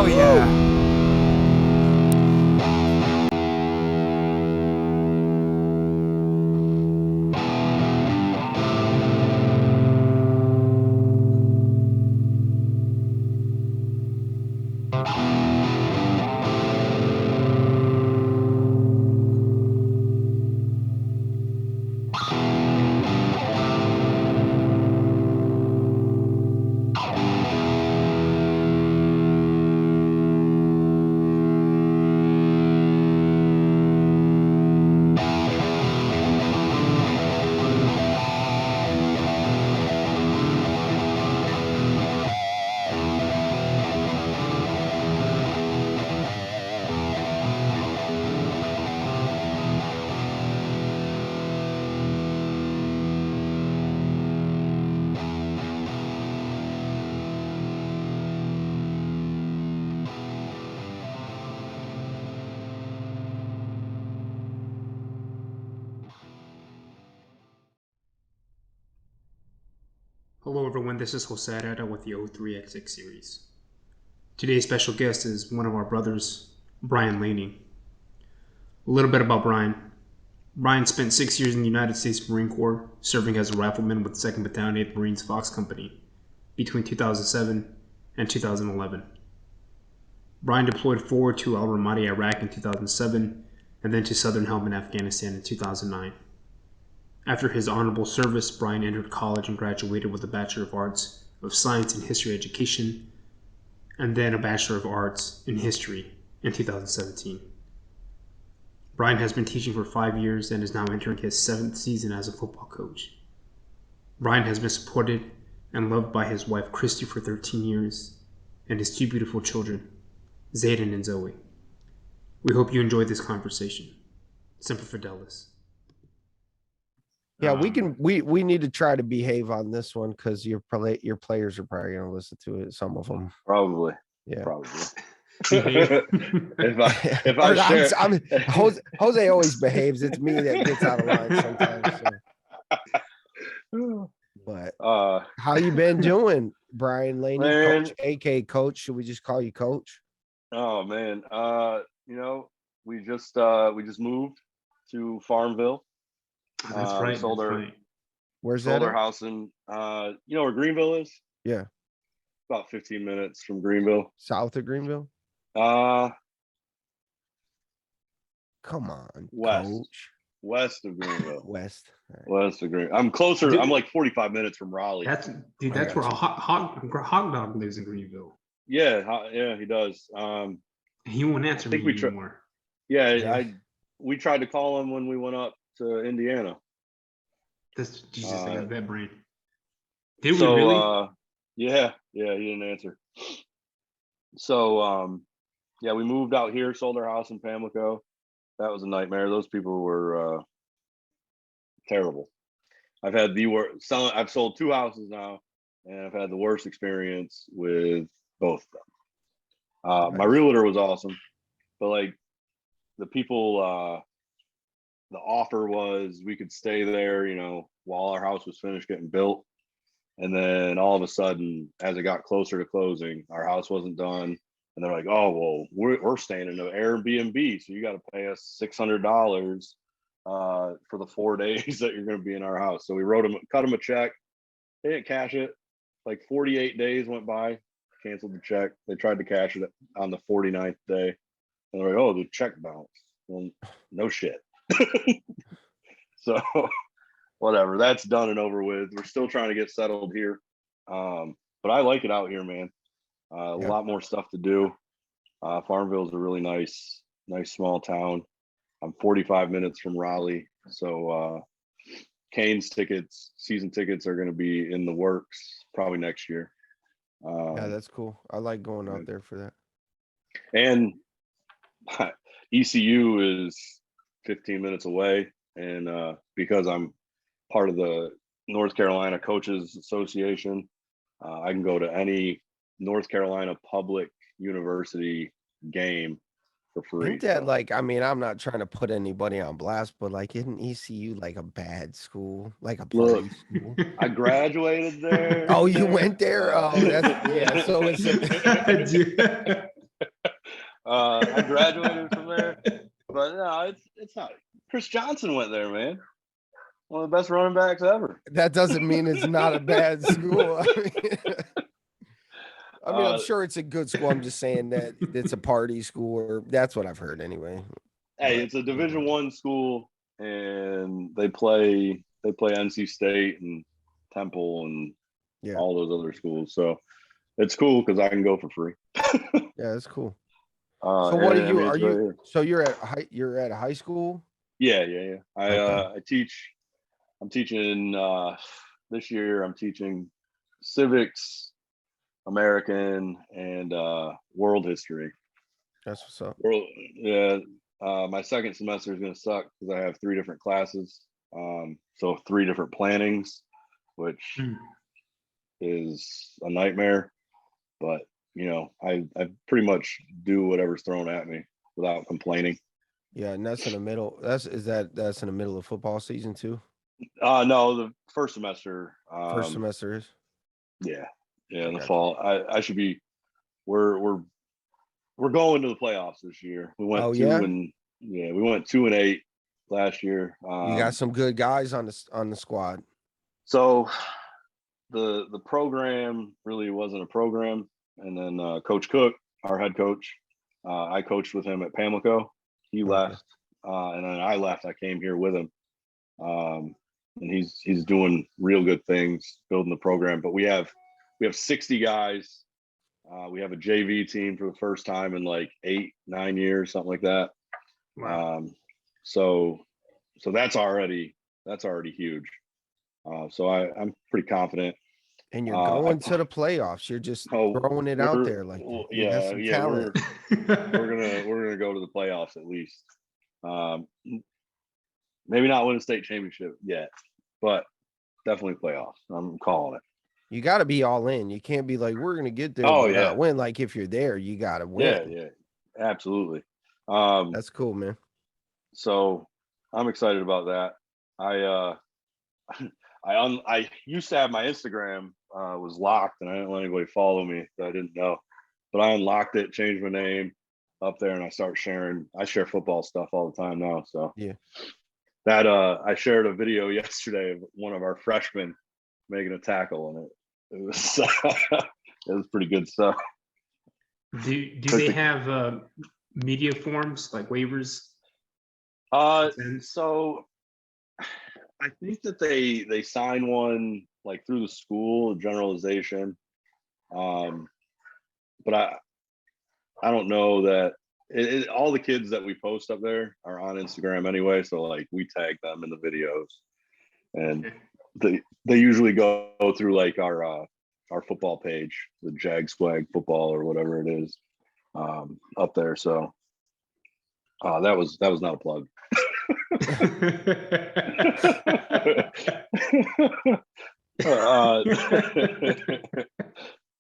Oh, yeah. Hello everyone, this is Jose Herrera with the 03XX series. Today's special guest is one of our brothers, Bryan Laney. A little bit about Bryan. Bryan spent 6 years in the United States Marine Corps, serving as a rifleman with 2nd Battalion 8th Marines Fox Company between 2007 and 2011. Bryan deployed forward to Al Ramadi, Iraq in 2007, and then to Southern Helmand, Afghanistan in 2009. After his honorable service, Bryan entered college and graduated with a Bachelor of Arts of Science in History Education, and then a Bachelor of Arts in History in 2017. Bryan has been teaching for 5 years and is now entering his 7th season as a football coach. Bryan has been supported and loved by his wife Christy for 13 years and his 2 beautiful children, Zayden and Zoe. We hope you enjoyed this conversation. Semper Fidelis. Yeah, we need to try to behave on this one because your players are probably going to listen to it. Some of them, probably. Yeah, probably. if I share, Jose always behaves. It's me that gets out of line sometimes. So. But how you been doing, Bryan Laney, man, Coach, AK Coach? Should we just call you Coach? Oh man, we just moved to Farmville. That's right. Where's sold that? Our house in you know where Greenville is? Yeah, about 15 minutes from Greenville. South of Greenville. Come on, west. Coach. West of Greenville. West. Right. West of Greenville. I'm closer. Dude, I'm like 45 minutes from Raleigh. That's where a hot dog lives in Greenville. Yeah, he does. He won't answer me anymore. We tried to call him when we went up to Indiana. That's Jesus, I got that brain. Did we really? Yeah, he didn't answer. So we moved out here, sold our house in Pamlico. That was a nightmare. Those people were terrible. I've had I've sold 2 houses now, and I've had the worst experience with both of them. Nice. My realtor was awesome, but like the people, the offer was we could stay there, while our house was finished getting built. And then all of a sudden, as it got closer to closing, our house wasn't done. And they're like, oh, well, we're staying in an Airbnb, so you got to pay us $600 for the 4 days that you're going to be in our house. So we cut them a check. They didn't cash it. Like 48 days went by, canceled the check. They tried to cash it on the 49th day. And they're like, oh, the check bounced. Well, no shit. So whatever, that's done and over with. We're still trying to get settled here. But I like it out here, man. A lot more stuff to do. Farmville is a really nice small town. I'm 45 minutes from Raleigh. So Canes season tickets are going to be in the works probably next year. Yeah, that's cool. I like going out there for that. And ECU is 15 minutes away. And because I'm part of the North Carolina Coaches Association, I can go to any North Carolina public university game for free. Ain't that I'm not trying to put anybody on blast, but like, isn't ECU like a bad school, like a party school? I graduated there. Oh, you went there? Oh, that's so it's I graduated from there, but no, it's not. Chris Johnson went there, man. One of the best running backs ever. That doesn't mean it's not a bad school. I'm sure it's a good school. I'm just saying that it's a party school, or that's what I've heard anyway. Hey, But, it's a Division I school, and they play NC State and Temple and yeah, all those other schools. So it's cool because I can go for free. yeah, that's cool. So what are you? Right here. So you're at a high school? Yeah. Okay. I teach. I'm teaching this year. I'm teaching civics, American, and world history. That's what's up. Yeah. My second semester is going to suck because I have 3 different classes. So 3 different plannings, which is a nightmare. But I pretty much do whatever's thrown at me without complaining. Yeah, and that's in the middle. That's in the middle of football season too. No, the first semester. First semester is. Yeah, in the fall. I should be. We're going to the playoffs this year. We went 2-8 last year. You got some good guys on the squad. So the program really wasn't a program, and then Coach Cook, our head coach, I coached with him at Pamlico. He left, and then I left. I came here with him, and he's doing real good things, building the program. But we have 60 guys. We have a JV team for the first time in like 8-9 years, something like that. Wow. So that's already huge. So I'm pretty confident. And you're going to the playoffs. You're just throwing it out there like you have some talent. We're gonna go to the playoffs at least. Maybe not win a state championship yet, but definitely playoffs. I'm calling it. You got to be all in. You can't be like, we're gonna get there. Not win. Like if you're there, you got to win. Yeah, absolutely. That's cool, man. So I'm excited about that. I used to have my Instagram was locked, and I didn't let anybody follow me that I didn't know. But I unlocked it, changed my name up there, and I start sharing. I share football stuff all the time now. So yeah, that I shared a video yesterday of one of our freshmen making a tackle, and it was it was pretty good stuff. Do they have media forms like waivers? So I think that they sign one like through the school generalization, but I don't know that all the kids that we post up there are on Instagram anyway. So like we tag them in the videos, and they usually go through like our football page, the Jag Swag football or whatever it is, up there. So that was not a plug.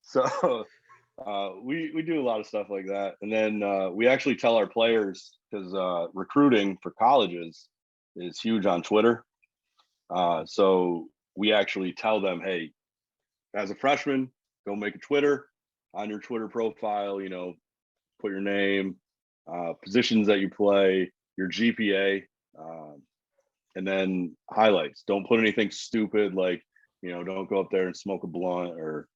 So we do a lot of stuff like that, and then we actually tell our players, because recruiting for colleges is huge on Twitter. So we actually tell them, hey, as a freshman, go make a Twitter. On your Twitter profile, put your name, positions that you play, your GPA, and then highlights. Don't put anything stupid like, don't go up there and smoke a blunt or,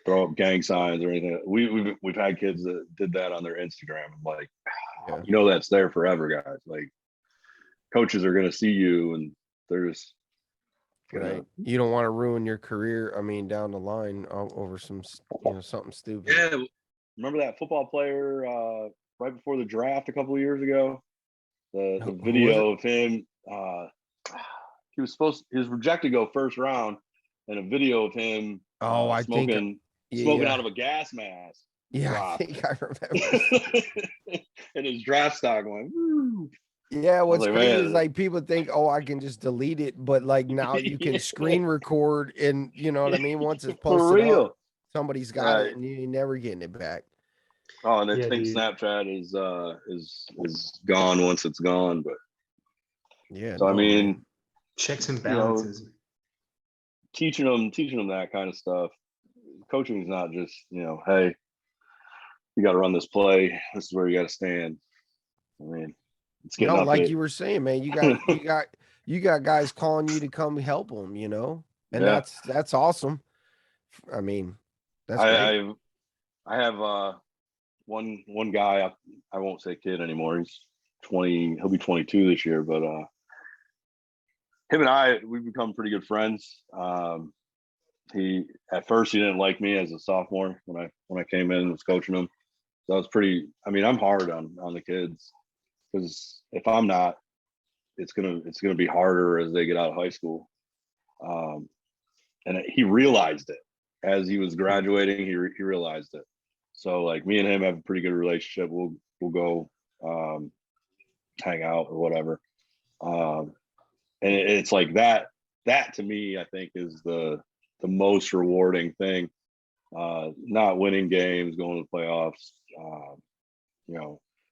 throw up gang signs or anything. We've had kids that did that on their Instagram. I'm like, that's there forever, guys. Like, coaches are going to see you, and there's right. You don't want to ruin your career. I mean, down the line over some, something stupid. Yeah. Remember that football player right before the draft a couple of years ago? The video of him. He was rejected to go first round, and a video of him smoking out of a gas mask. Yeah, I think I remember. And his draft stock went, woo. Yeah, what's crazy is like people think, I can just delete it, but like now you can screen record, and you know what I mean? Once it's posted up, somebody's got it and you're never getting it back. Oh, and I think Snapchat is gone once it's gone, but so I mean, checks and balances. Teaching them that kind of stuff. Coaching is not just, hey, you got to run this play. This is where you got to stand. I mean, it's getting up like you were saying, man, you got guys calling you to come help them, and that's awesome. I mean, that's great. I have one guy. I won't say kid anymore. He's 20. He'll be 22 this year. But him and we've become pretty good friends. He at first he didn't like me as a sophomore when I came in and was coaching him. So I was pretty. I mean, I'm hard on the kids because if I'm not, it's gonna be harder as they get out of high school. And he realized it as he was graduating. He realized it. So like me and him have a pretty good relationship. We'll go hang out or whatever. And it's like that to me, I think is the most rewarding thing. Not winning games, going to the playoffs.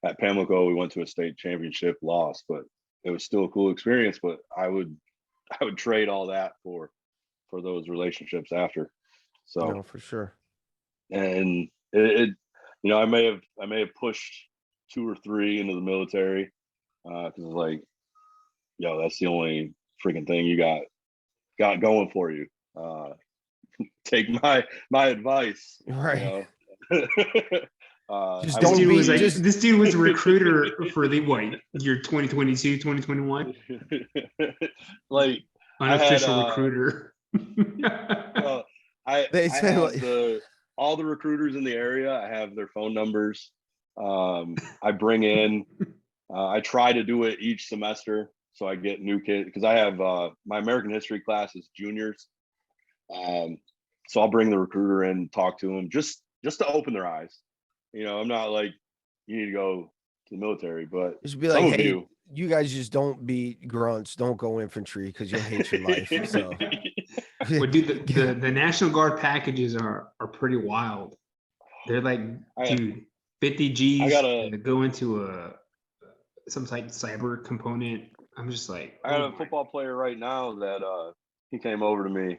At Pamlico, we went to a state championship, lost, but it was still a cool experience. But I would trade all that for those relationships after. So no, for sure. And it I may have pushed 2 or 3 into the military because it's like, that's the only freaking thing you got going for you. Take my advice, right? Just don't be this dude was a recruiter for the year 2022, 2021. Like unofficial recruiter. All the recruiters in the area, I have their phone numbers. I bring in, I try to do it each semester. So I get new kids because I have my American history class is juniors. So I'll bring the recruiter in, talk to them just to open their eyes. I'm not like, you need to go to the military, but just be like, hey, you guys just don't be grunts. Don't go infantry because you'll hate your life. So, well, dude, the National Guard packages are pretty wild. They're like, dude, 50 G's to go into some type of cyber component. I'm just like, I got a football player right now that he came over to me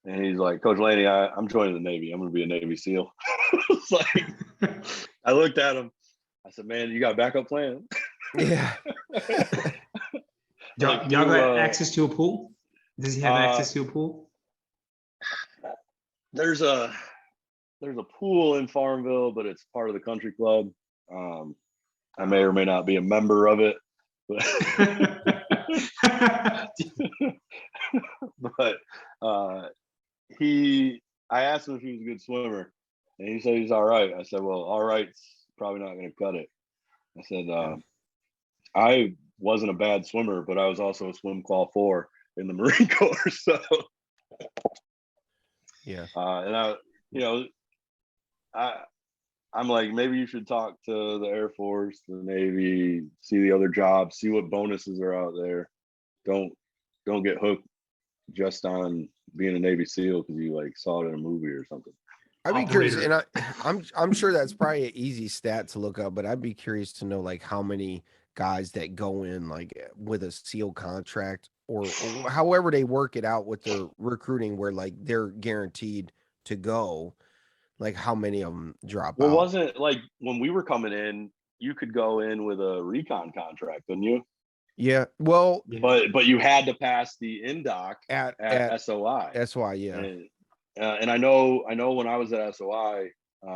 and he's like, Coach Laney, I'm joining the Navy. I'm going to be a Navy SEAL. It's like, I looked at him. I said, man, you got a backup plan? Yeah. Y'all got access to a pool? Does he have access to a pool? There's a pool in Farmville, but it's part of the country club. I may or may not be a member of it. But I asked him if he was a good swimmer, and he said he's all right. I said, well, all right's probably not going to cut it. I said, I wasn't a bad swimmer, but I was also a swim qual 4 in the Marine Corps. So yeah. And I'm like, maybe you should talk to the Air Force, the Navy, see the other jobs, see what bonuses are out there. Don't get hooked just on being a Navy SEAL because you like saw it in a movie or something. I'd be curious, and I'm sure that's probably an easy stat to look up, but I'd be curious to know like how many guys that go in like with a SEAL contract or however they work it out with their recruiting where like they're guaranteed to go, like how many of them drop out. Wasn't like when we were coming in, you could go in with a recon contract, didn't you? Yeah. Well, but you had to pass the INDOC at SOI. SOI, yeah. And I know when I was at SOI,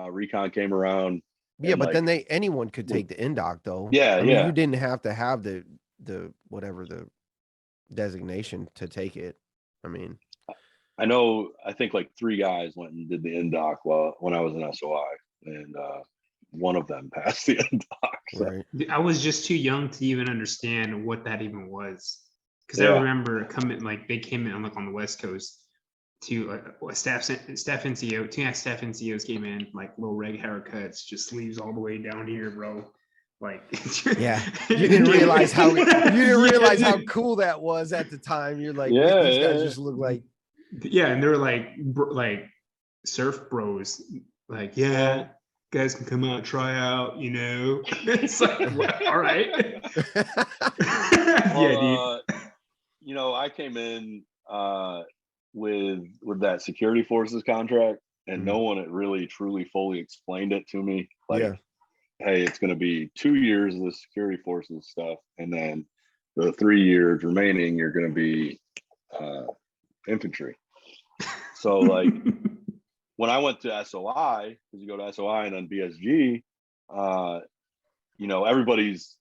recon came around. Yeah, but then anyone could take the INDOC though. Yeah, I mean, you didn't have to have the whatever the designation to take it. I mean, I think like 3 guys went and did the INDOC when I was in SOI, and one of them passed the INDOC. So. Right. I was just too young to even understand what that even was, because I remember they came in on the West Coast to staff NCO. 2 staff NCOs came in like little reg haircuts, just sleeves all the way down here, bro. Like, yeah, you didn't realize how how cool that was at the time. You're like, these guys just look like. Yeah, and they were like surf bros, like, yeah, guys can come out, try out, It's like, all right. Well, dude. I came in with that security forces contract, and no one had really truly fully explained it to me. Like, Yeah. hey, it's going to be 2 years of the security forces stuff, and then the 3 years remaining, you're going to be infantry. So like when I went to SOI, because you go to SOI and then BSG, you know, everybody's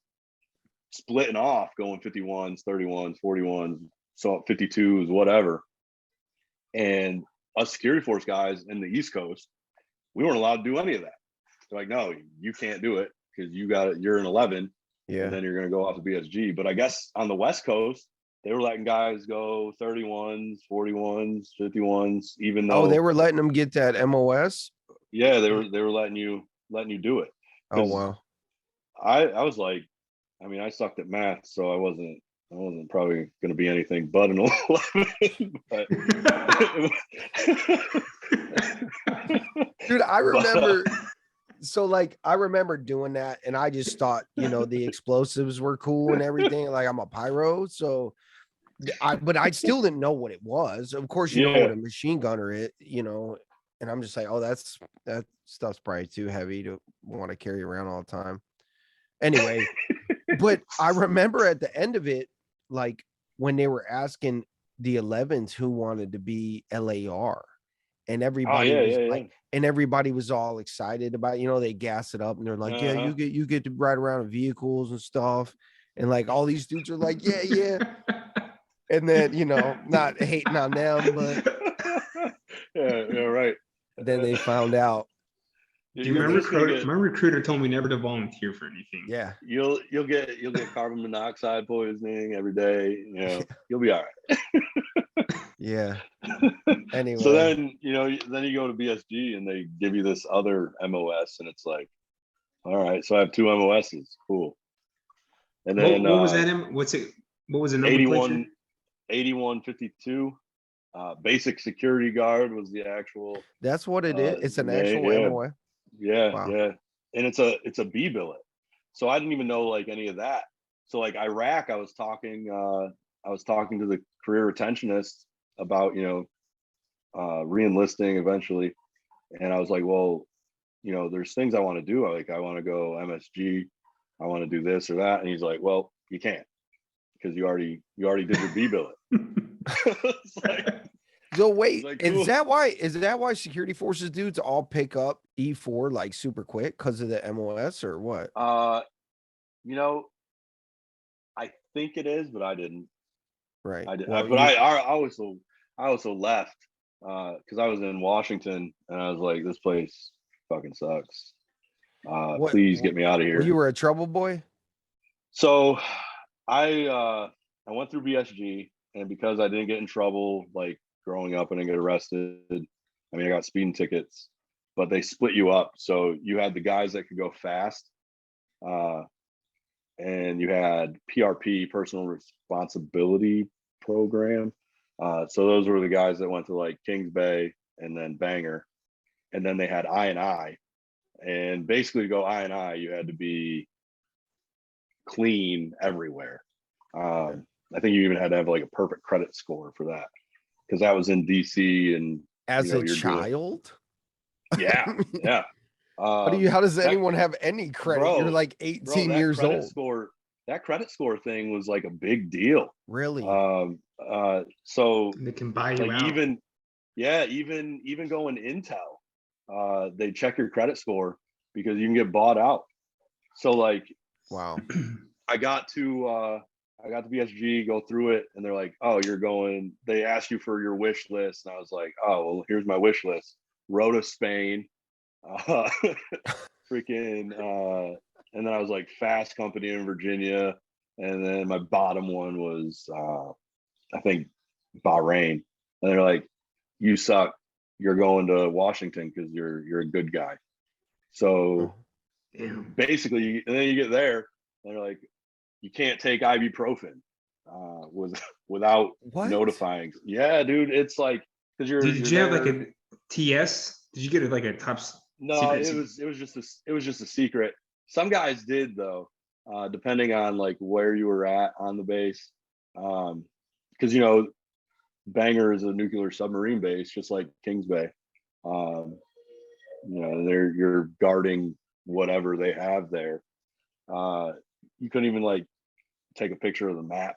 splitting off, going 51s, 31s, 41s, so 52s, whatever. And us security force guys in the East Coast, we weren't allowed to do any of that. They're like, no, you can't do it because you got it. You're an 11, and then you're going to go off to BSG. But I guess on the West Coast, they were letting guys go 31s, 41s, 51s, even though. Oh, they were letting them get that MOS. Yeah, they were letting you do it. Oh wow. I was like, I mean, I sucked at math, so I wasn't probably going to be anything but an 11. But dude, I remember. So like I remember doing that, and I just thought, you know, the explosives were cool and everything. Like I'm a pyro, so but I still didn't know what it was. Of course, you know what a machine gunner is, you know, and I'm just like, oh, that stuff's probably too heavy to want to carry around all the time. Anyway, but I remember at the end of it, like when they were asking the 11s who wanted to be LAR, and everybody was like, and everybody was all excited about, you know, they gas it up and they're like, yeah, you get to ride around in vehicles and stuff. And like all these dudes are like, yeah. And then, you know, not hating on them, but yeah, right. Then they found out. Do you remember my recruiter told me never to volunteer for anything. Yeah. You'll get carbon monoxide poisoning every day. You know, you'll be all right. Yeah. Anyway. So then, you know, then you go to BSG and they give you this other MOS, and it's like, all right, so I have 2 MOSs. Cool. And then what was that? What was the nomenclature? 8152. Basic security guard was the actual. That's what it is. It's an actual MOS. Yeah, wow. Yeah. And it's a B billet. So I didn't even know like any of that. So like Iraq, I was talking to the career retentionists about, you know, re-enlisting eventually. And I was like, well, you know, there's things I want to do. Like I want to go MSG, I want to do this or that. And he's like, well, you can't because you already did your B billet. So wait, like, cool. Is that why security forces dudes all pick up E4 like super quick because of the MOS or what? You know, I think it is, but I didn't. Right. I also left because I was in Washington and I was like, this place fucking sucks. Please get me out of here. You were a trouble boy? So I went through BSG, and because I didn't get in trouble, like growing up, I didn't get arrested. I mean, I got speeding tickets, but they split you up. So you had the guys that could go fast, and you had PRP, personal responsibility program. So those were the guys that went to like Kings Bay and then Bangor, and then they had I&I. And basically to go I&I, you had to be clean everywhere. I think you even had to have like a perfect credit score for that, because that was in DC. And as a child, yeah. How does anyone have any credit? Bro, you're like 18 years old. That credit score thing was like a big deal. Really? So they can buy you like out. Even going Intel, they check your credit score because you can get bought out. So like, wow. I got to BSG, go through it, and they're like, oh, they asked you for your wish list. And I was like, oh, well, here's my wish list. Rota, Spain, freaking, and then I was like Fast Company in Virginia. And then my bottom one was, I think, Bahrain. And they're like, you suck. You're going to Washington because you're a good guy. So basically, and then you get there, and they're like, you can't take ibuprofen without notifying. Yeah, dude, it's like because Did you have like a TS? Did you get like a top? No, it was just a secret. Some guys did though, depending on like where you were at on the base, because you know, Bangor is a nuclear submarine base, just like Kings Bay. You're guarding whatever they have there. You couldn't even like take a picture of the map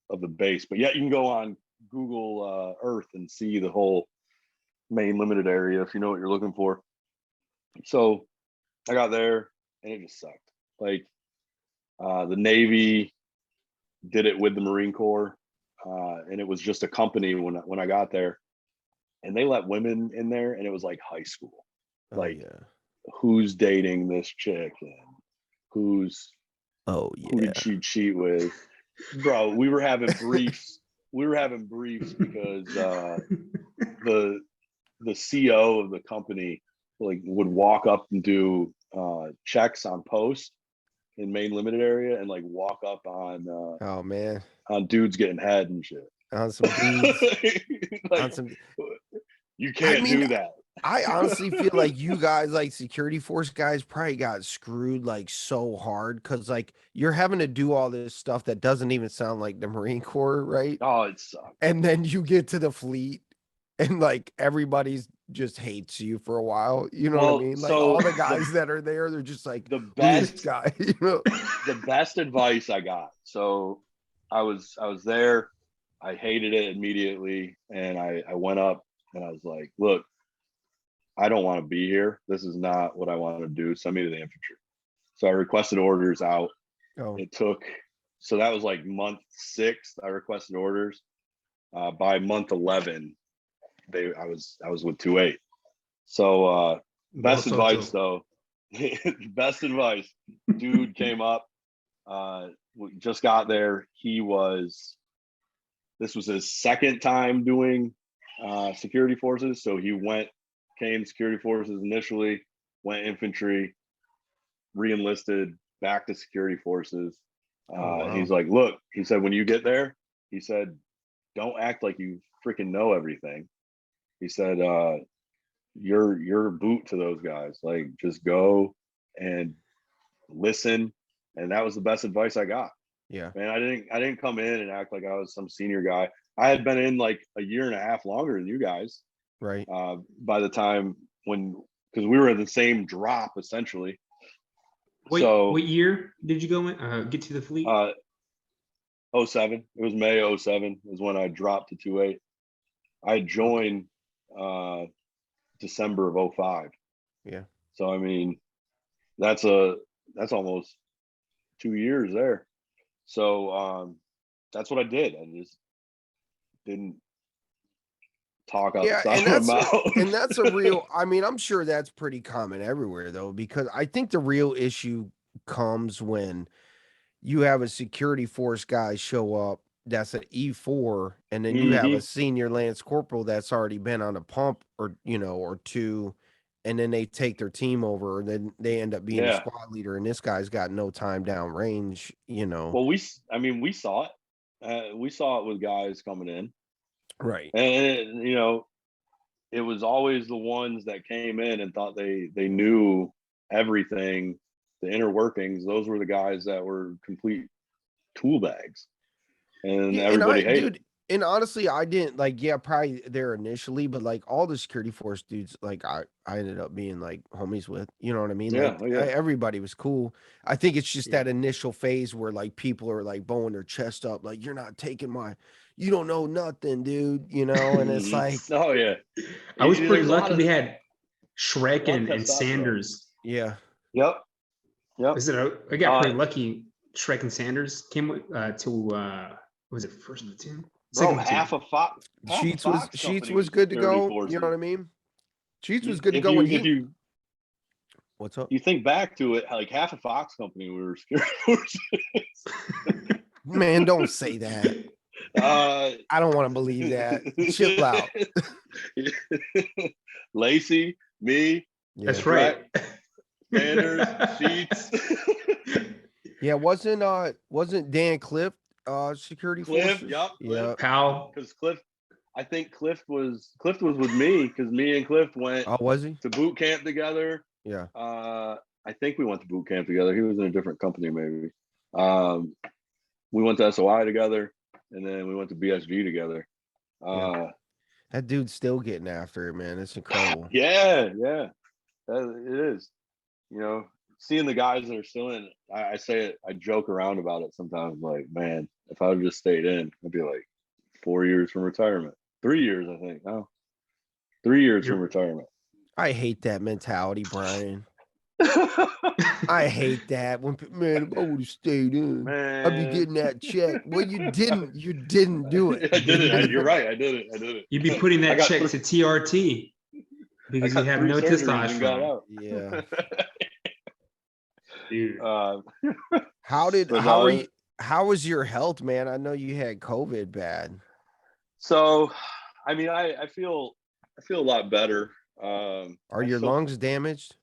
of the base, but yet you can go on Google Earth and see the whole main limited area if you know what you're looking for. So I got there and it just sucked. Like the Navy did it with the Marine Corps, and it was just a company when I got there, and they let women in there, and it was like high school. Who's dating this chick and who did she cheat with? Bro, we were having briefs. Because the CO of the company like would walk up and do checks on post in main limited area and like walk up on on dudes getting head and shit. On some dudes. Like, you can't do that. I honestly feel like you guys, like security force guys, probably got screwed like so hard because like you're having to do all this stuff that doesn't even sound like the Marine Corps, right? Oh, it sucks. And then you get to the fleet and like everybody's just hates you for a while. You know what I mean? Like all the guys that are there, they're just like the best guy. You know? The best advice I got. So I was there. I hated it immediately, and I went up and I was like, look, I don't want to be here. This is not what I want to do. Send me to the infantry. So I requested orders out. It took, so that was like month 6. I requested orders. By month 11, I was with 2-8. So best advice though. Best advice. Dude came up. We just got there. This was his second time doing security forces. So he came security forces initially, went infantry, re-enlisted, back to security forces. He's like, look, he said, when you get there, he said, don't act like you freaking know everything. He said, you're a boot to those guys. Like, just go and listen. And that was the best advice I got. Yeah. Man, I didn't come in and act like I was some senior guy. I had been in like a year and a half longer than you guys. Right. By the time because we were in the same drop essentially. What year did you go in? Get to the fleet? 07. It was May 07 was when I dropped to 2-8. I joined December of 05. Yeah. So I mean, that's almost 2 years there. So that's what I did. I just didn't talk outside my mouth. And that's a real, I mean, I'm sure that's pretty common everywhere though, because I think the real issue comes when you have a security force guy show up that's an E4, and then you have a senior lance corporal that's already been on a pump or two, and then they take their team over, and then they end up being a squad leader, and this guy's got no time down range, Well, we saw it. We saw it with guys coming in. Right. And it was always the ones that came in and thought they knew everything, the inner workings. Those were the guys that were complete tool bags. And everybody hated. Dude, and honestly, I didn't probably there initially, but like all the security force dudes, like I ended up being like homies with, you know what I mean? Yeah, everybody was cool. I think it's just that initial phase where like people are like bowing their chest up, like, you're not taking you don't know nothing, dude, and it's like, oh yeah. I was pretty lucky we had Shrek and Sanders. Yeah. Yep. I got pretty lucky. Shrek and Sanders came to was it first platoon? Bro, half a Fox. Sheets was good to go. Forces. You know what I mean? Sheets was good to go when what's up? You think back to it, like half a Fox company we were security forces. Man, don't say that. I don't want to believe that. Chill out. Lacey, me. Yeah. That's right. Sanders, Sheets. Yeah, wasn't Dan Cliff security forces? Yep. Powell. Because I think Cliff was with me, because me and Cliff went was he? to boot camp together. Yeah. I think we went to boot camp together. He was in a different company, maybe. We went to SOI together, and then we went to BSG together. That dude's still getting after it, man. It's incredible. Yeah, it is. You know, seeing the guys that are still in, I say it, I joke around about it sometimes. Like, man, if I would just stayed in, I'd be like 4 years from retirement, 3 years, I think. No, 3 years from retirement. I hate that mentality, Brian. I hate that when man, if I would have stayed in, I'd be getting that check. Well, you didn't. You didn't do it. I did it. You're right. I did it. You'd be putting that check to TRT because you have no testosterone. Yeah. Dude. How was your health, man? I know you had COVID bad. So, I mean, I feel a lot better. Are your lungs damaged?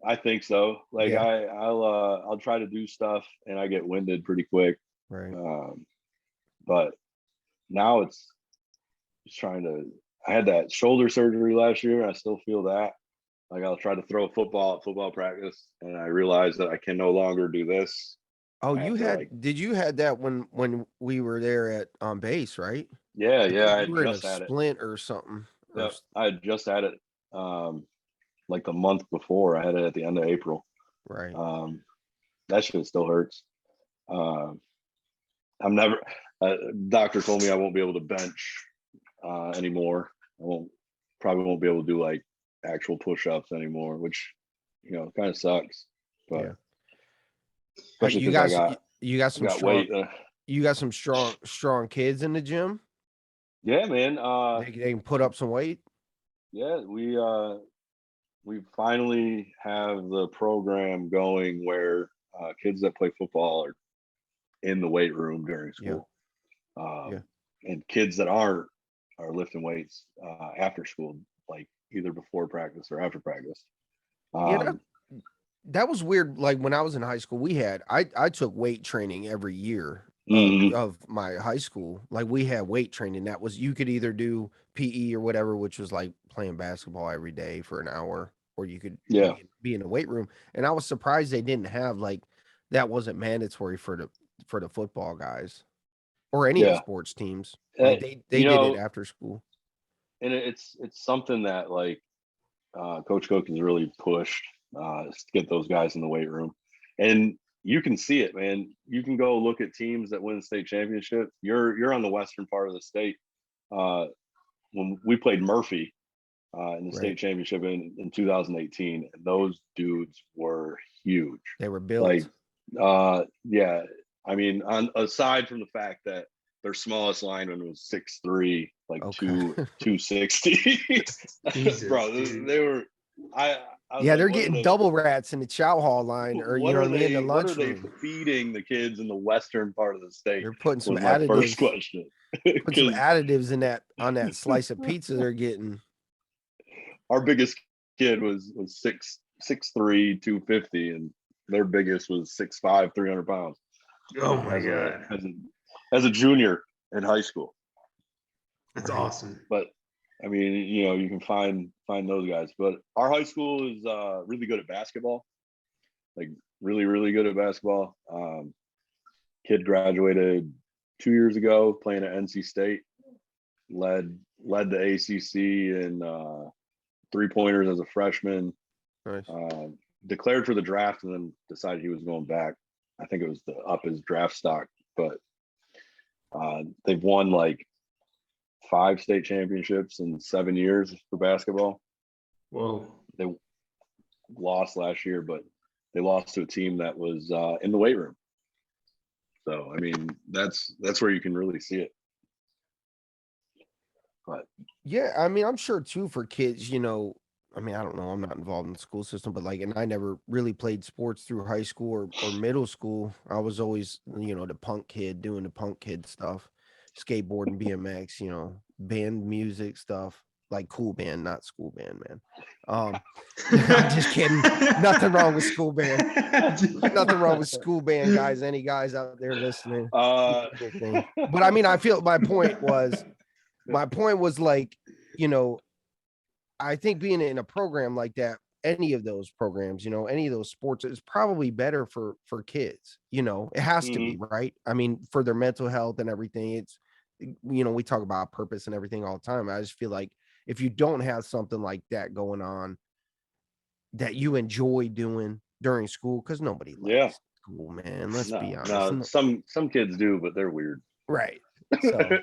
I think so. Like yeah. I'll try to do stuff and I get winded pretty quick. Right. But now it's just trying to. I had that shoulder surgery last year. And I still feel that. Like I'll try to throw a football at football practice, and I realized that I can no longer do this. Oh, did you had that when we were there at base, right? Yeah, yeah. I just had a splint or something. Yep, I had just had it like the month before. I had it at the end of April. Right. That shit still hurts. I'm never. Doctor told me I won't be able to bench anymore. Probably won't be able to do like actual push-ups anymore, which kind of sucks. But yeah. You got some strong weight. You got some strong kids in the gym. Yeah, man. They can put up some weight. Yeah, we finally have the program going where kids that play football are in the weight room during school. Yeah. And kids that aren't are lifting weights after school, like either before practice or after practice. That was weird. Like when I was in high school, I took weight training every year of my high school. Like we had weight training. That was, you could either do PE or whatever, which was like playing basketball every day for an hour, or you could be in a weight room. And I was surprised they didn't have like, that wasn't mandatory for the football guys or any of the sports teams. Like they did it after school. And it's something that like Coach Cook has really pushed to get those guys in the weight room. And you can see it, man. You can go look at teams that win state championship. You're on the western part of the state. When we played Murphy in the state championship in 2018, and those dudes were huge. They were built. Like, yeah. I mean, aside from the fact that their smallest lineman was 6'3", like 260. Jesus, bro, dude. They were. They're getting double rats in the chow hall line, or in the lunchroom. What are they feeding the kids in the western part of the state? They're putting some additives. My first question. Put some additives in on that slice of pizza they're getting. Our biggest kid was 6'3", 250, and their biggest was 6'5", 300 pounds. Oh my god! As a junior in high school. That's awesome. But I mean, you can find those guys. But our high school is really good at basketball. Like really, really good at basketball. Kid graduated 2 years ago playing at NC State. Led the ACC in 3-pointers as a freshman. Nice. Declared for the draft and then decided he was going back. I think it was to up his draft stock. But they've won like 5 state championships in 7 years for basketball. Whoa. They lost last year, but they lost to a team that was in the weight room. So, I mean, that's where you can really see it. But yeah, I mean, I'm sure too for kids, I mean, I don't know, I'm not involved in the school system, but and I never really played sports through high school or middle school. I was always, the punk kid doing the punk kid stuff, skateboarding, BMX, band music stuff, like cool band, not school band, man. I'm just kidding. Nothing wrong with school band. Nothing wrong with school band, guys. Any guys out there listening? But I mean, I feel my point was like, I think being in a program like that, any of those programs, any of those sports is probably better for kids. It has to be, right? I mean, for their mental health and everything, we talk about purpose and everything all the time. I just feel like if you don't have something like that going on that you enjoy doing during school, because nobody likes school, man. Let's be honest. No, some kids do, but they're weird. Right. So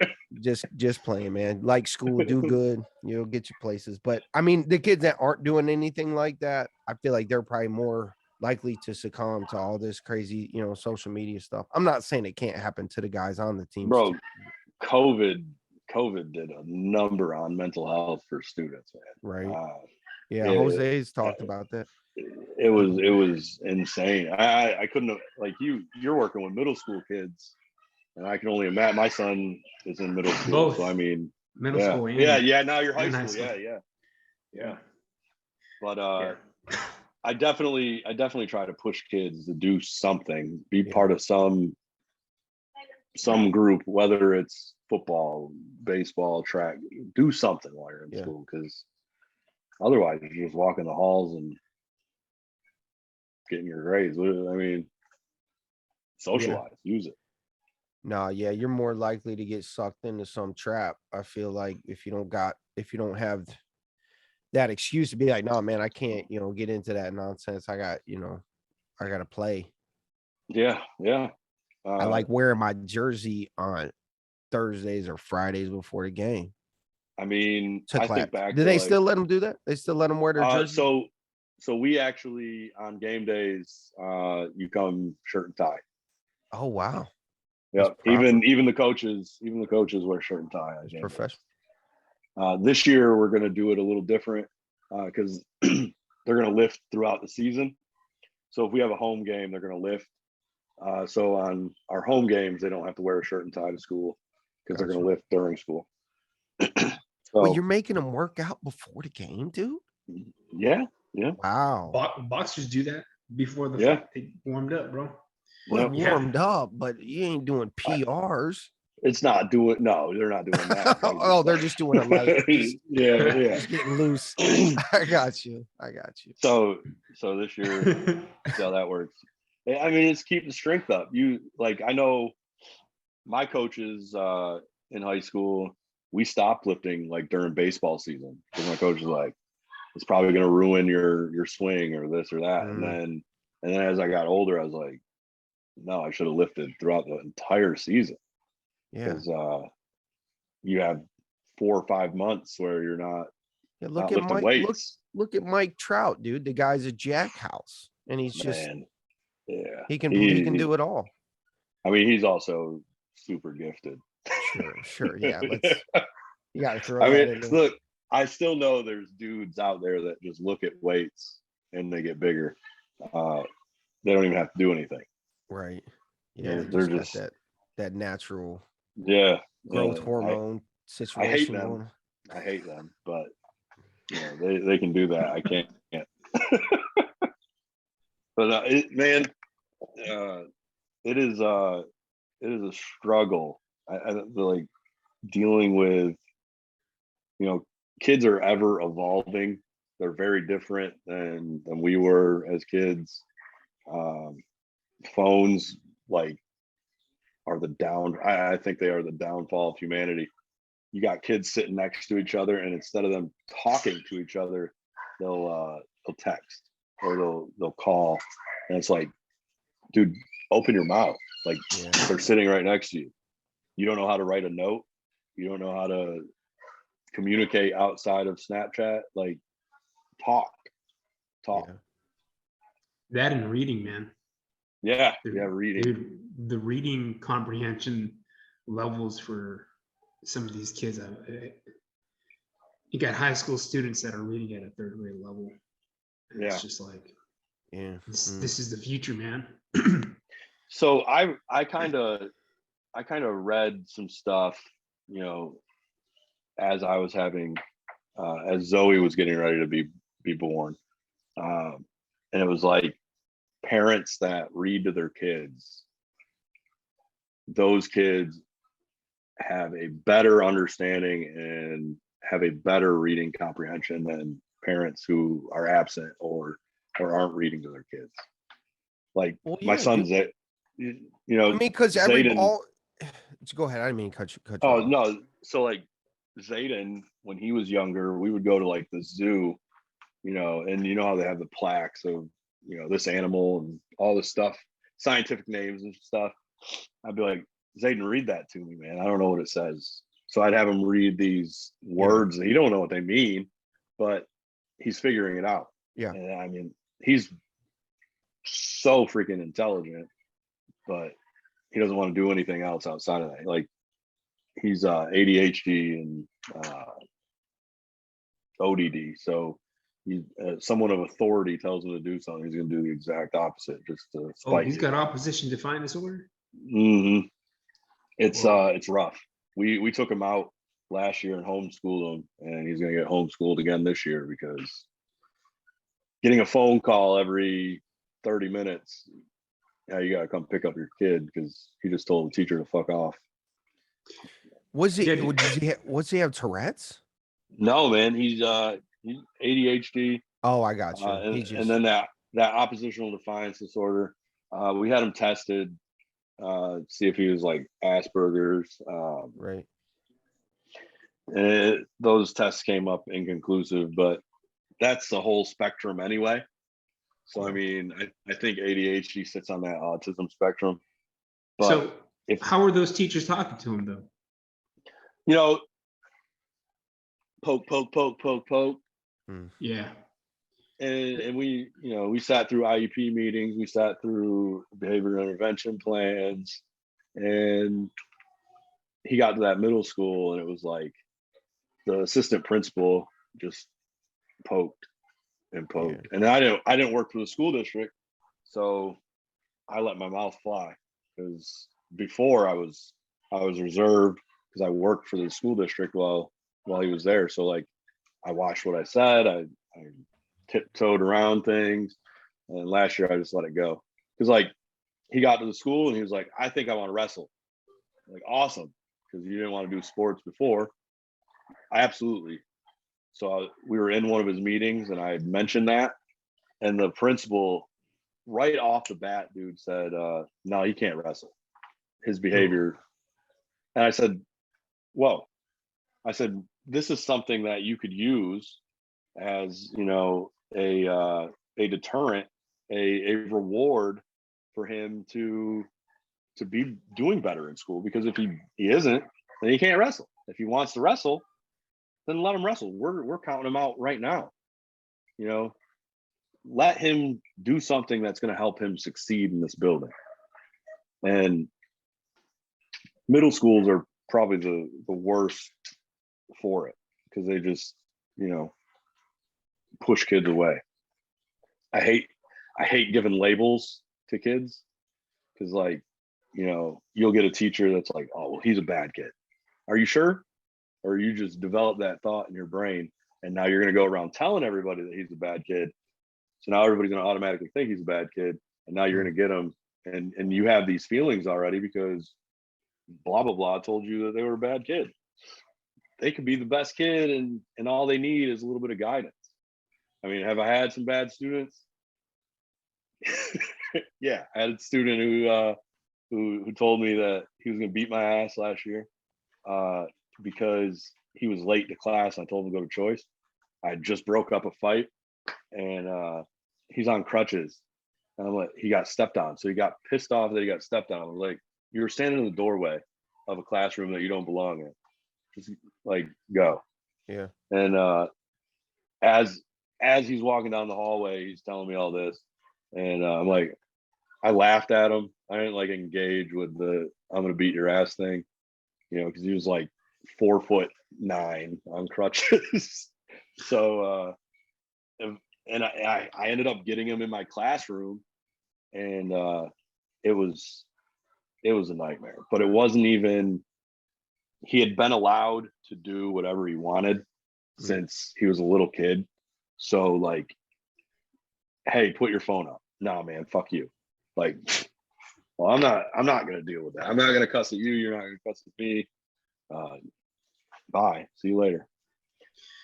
just playing, man. Like school, do good, you'll get you places. But I mean, the kids that aren't doing anything like that, I feel like they're probably more likely to succumb to all this crazy, social media stuff. I'm not saying it can't happen to the guys on the teams. Bro, COVID did a number on mental health for students, man. Right. Jose's talked about that. It was insane. I couldn't have, like, you're working with middle school kids, and I can only imagine. My son is in middle school. Both. So I mean, middle school and now you're high school. Yeah. But I definitely try to push kids to do something, be part of some group, whether it's football, baseball, track. Do something while you're in school, because otherwise you're just walking the halls and getting your grades. I mean, socialize, use it. No, you're more likely to get sucked into some trap. I feel like if you don't have that excuse to be like, no, man, I can't, get into that nonsense. I got to play. Yeah. I like wearing my jersey on Thursdays or Fridays before the game. I mean, I think back. Do they still let them do that? They still let them wear their jersey? So we actually, on game days, you come shirt and tie. Oh wow. Yeah. Even the coaches wear shirt and tie. It's professional. This year we're going to do it a little different because they're going to lift throughout the season. So if we have a home game, they're going to lift. So on our home games, they don't have to wear a shirt and tie to school because they're going to lift during school. Well, you're making them work out before the game, dude? Yeah. Wow. Boxers do that before the fight. They warmed up, bro. Well, warmed up, but you ain't doing PRs. It's not doing. No, they're not doing that. Oh, they're just doing it like just getting loose. I got you. So this year, see how that works. I mean, it's keep the strength up. I know my coaches in high school, we stopped lifting like during baseball season because my coach was like, it's probably going to ruin your swing or this or that. And then as I got older, I was like, no, I should have lifted throughout the entire season. Yeah. Because you have 4 or 5 months where you're not. Look at Mike. Weights. Look at Mike Trout, dude. The guy's a jackhouse, and he's just. Yeah. He can do it all. I mean, he's also super gifted. Sure. Yeah. You got to throw. I mean, look. I still know there's dudes out there that just look at weights and they get bigger. They don't even have to do anything. Right. Yeah. They're just that natural. Growth hormone situation. I hate them, but they can do that. I can't. But it is a struggle. I like dealing with, kids are ever evolving. They're very different than we were as kids. Phones are I think they are the downfall of humanity. You got kids sitting next to each other, and instead of them talking to each other, they'll text or they'll call, and it's like, dude, open your mouth. They're sitting right next to you. You don't know how to write a note. You don't know how to communicate outside of Snapchat. Talk. Yeah. That and reading, man. Yeah, reading. Dude, the reading comprehension levels for some of these kids, you got high school students that are reading at a third grade level. And it's just like, this is the future, man. So I kind of read some stuff, as I was having, as Zoe was getting ready to be born, and it was like parents that read to their kids. Those kids have a better understanding and have a better reading comprehension than parents who are absent or aren't reading to their kids. My son's, because go ahead. I didn't mean to cut you Oh off. no, so like Zayden, when he was younger, we would go to like the zoo, and you know how they have the plaques of this animal and all this stuff, scientific names and stuff. I'd be like, Zayden, read that to me, man. I don't know what it says. So I'd have him read these words that he don't know what they mean, but he's figuring it out. Yeah. And I mean, he's so freaking intelligent, but he doesn't want to do anything else outside of that. Like he's ADHD and ODD. So he's someone of authority tells him to do something, he's going to do the exact opposite just to spite he's you. got opposition defiant disorder. Mm-hmm. It's rough. We took him out last year and homeschooled him, and he's going to get homeschooled again this year because getting a phone call every 30 minutes, you got to come pick up your kid because he just told the teacher to fuck off. Was he have Tourette's? No, man, he's ADHD. Oh, I got you. And then that oppositional defiance disorder. We had him tested, see if he was like Asperger's. Right. And those tests came up inconclusive, but that's the whole spectrum anyway. So I mean, I think ADHD sits on that autism spectrum. But so how are those teachers talking to him though? Poke. Yeah. And we sat through IEP meetings, we sat through behavior intervention plans, and he got to that middle school and it was like the assistant principal just poked. Yeah. And I didn't work for the school district, so I let my mouth fly because before I was reserved because I worked for the school district while he was there. So like I watched what I said, I tiptoed around things, and last year I just let it go because like he got to the school and he was like, I think I want to wrestle. I'm like, awesome, because you didn't want to do sports before. Absolutely. So we were in one of his meetings and I had mentioned that, and the principal right off the bat, dude, said, no, he can't wrestle. His behavior. And I said, whoa. I said, this is something that you could use as, a deterrent, a reward for him to be doing better in school. Because if he isn't, then he can't wrestle. If he wants to wrestle, then let him wrestle. We're counting him out right now. Let him do something that's going to help him succeed in this building. And middle schools are probably the worst for it because they just, push kids away. I hate giving labels to kids because like, you'll get a teacher that's like, oh, well, he's a bad kid. Are you sure? Or you just develop that thought in your brain and now you're going to go around telling everybody that he's a bad kid. So now everybody's going to automatically think he's a bad kid, and now you're going to get him, and you have these feelings already because blah blah blah told you that they were a bad kid. They could be the best kid, and all they need is a little bit of guidance. I mean, have I had some bad students? Yeah, I had a student who told me that he was going to beat my ass last year because he was late to class. I told him to go to choice. I just broke up a fight. And he's on crutches, and I'm like, he got stepped on. So he got pissed off that he got stepped on. I was like, you were standing in the doorway of a classroom that you don't belong in. Just like go. Yeah. And as he's walking down the hallway, he's telling me all this, and I'm like, I laughed at him. I didn't like engage with the "I'm gonna beat your ass" thing, because he was like 4'9" on crutches. So. And I ended up getting him in my classroom, and it was a nightmare. But it wasn't even. He had been allowed to do whatever he wanted since he was a little kid. So like, hey, put your phone up. No, man, fuck you. Like, well, I'm not gonna deal with that. I'm not gonna cuss at you. You're not gonna cuss at me. Bye. See you later.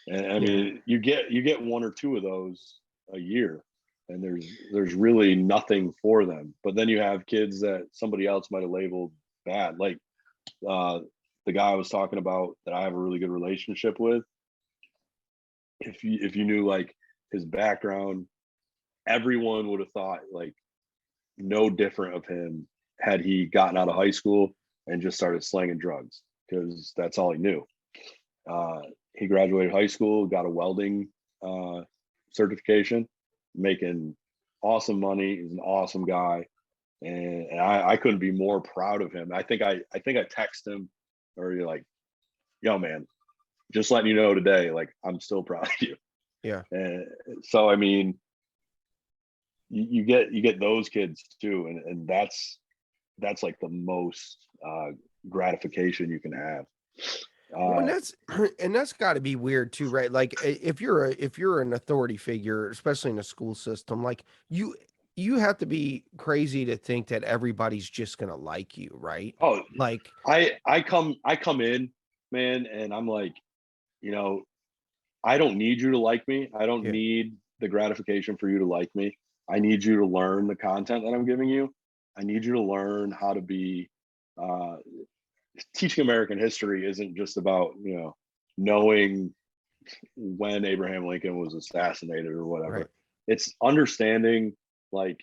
And I mean, you get one or two of those a year, and there's really nothing for them. But then you have kids that somebody else might have labeled bad. Like the guy I was talking about that I have a really good relationship with, if you knew like his background, everyone would have thought like no different of him had he gotten out of high school and just started slanging drugs, because that's all he knew. He graduated high school, got a welding certification, making awesome money. He's an awesome guy, and I couldn't be more proud of him. I think I text him, or you're like, yo man, just letting you know today, like I'm still proud of you. Yeah. And so I mean, you get those kids too, and that's like the most gratification you can have. Well, and that's got to be weird too, right? Like if you're an authority figure, especially in a school system, like you have to be crazy to think that everybody's just gonna like you, right? Oh, Like I come in, man, and I'm like, I don't need you to like me. I don't yeah, need the gratification for you to like me. I need you to learn the content that I'm giving you. I need you to learn how to be teaching American history isn't just about, knowing when Abraham Lincoln was assassinated or whatever. right, It's understanding like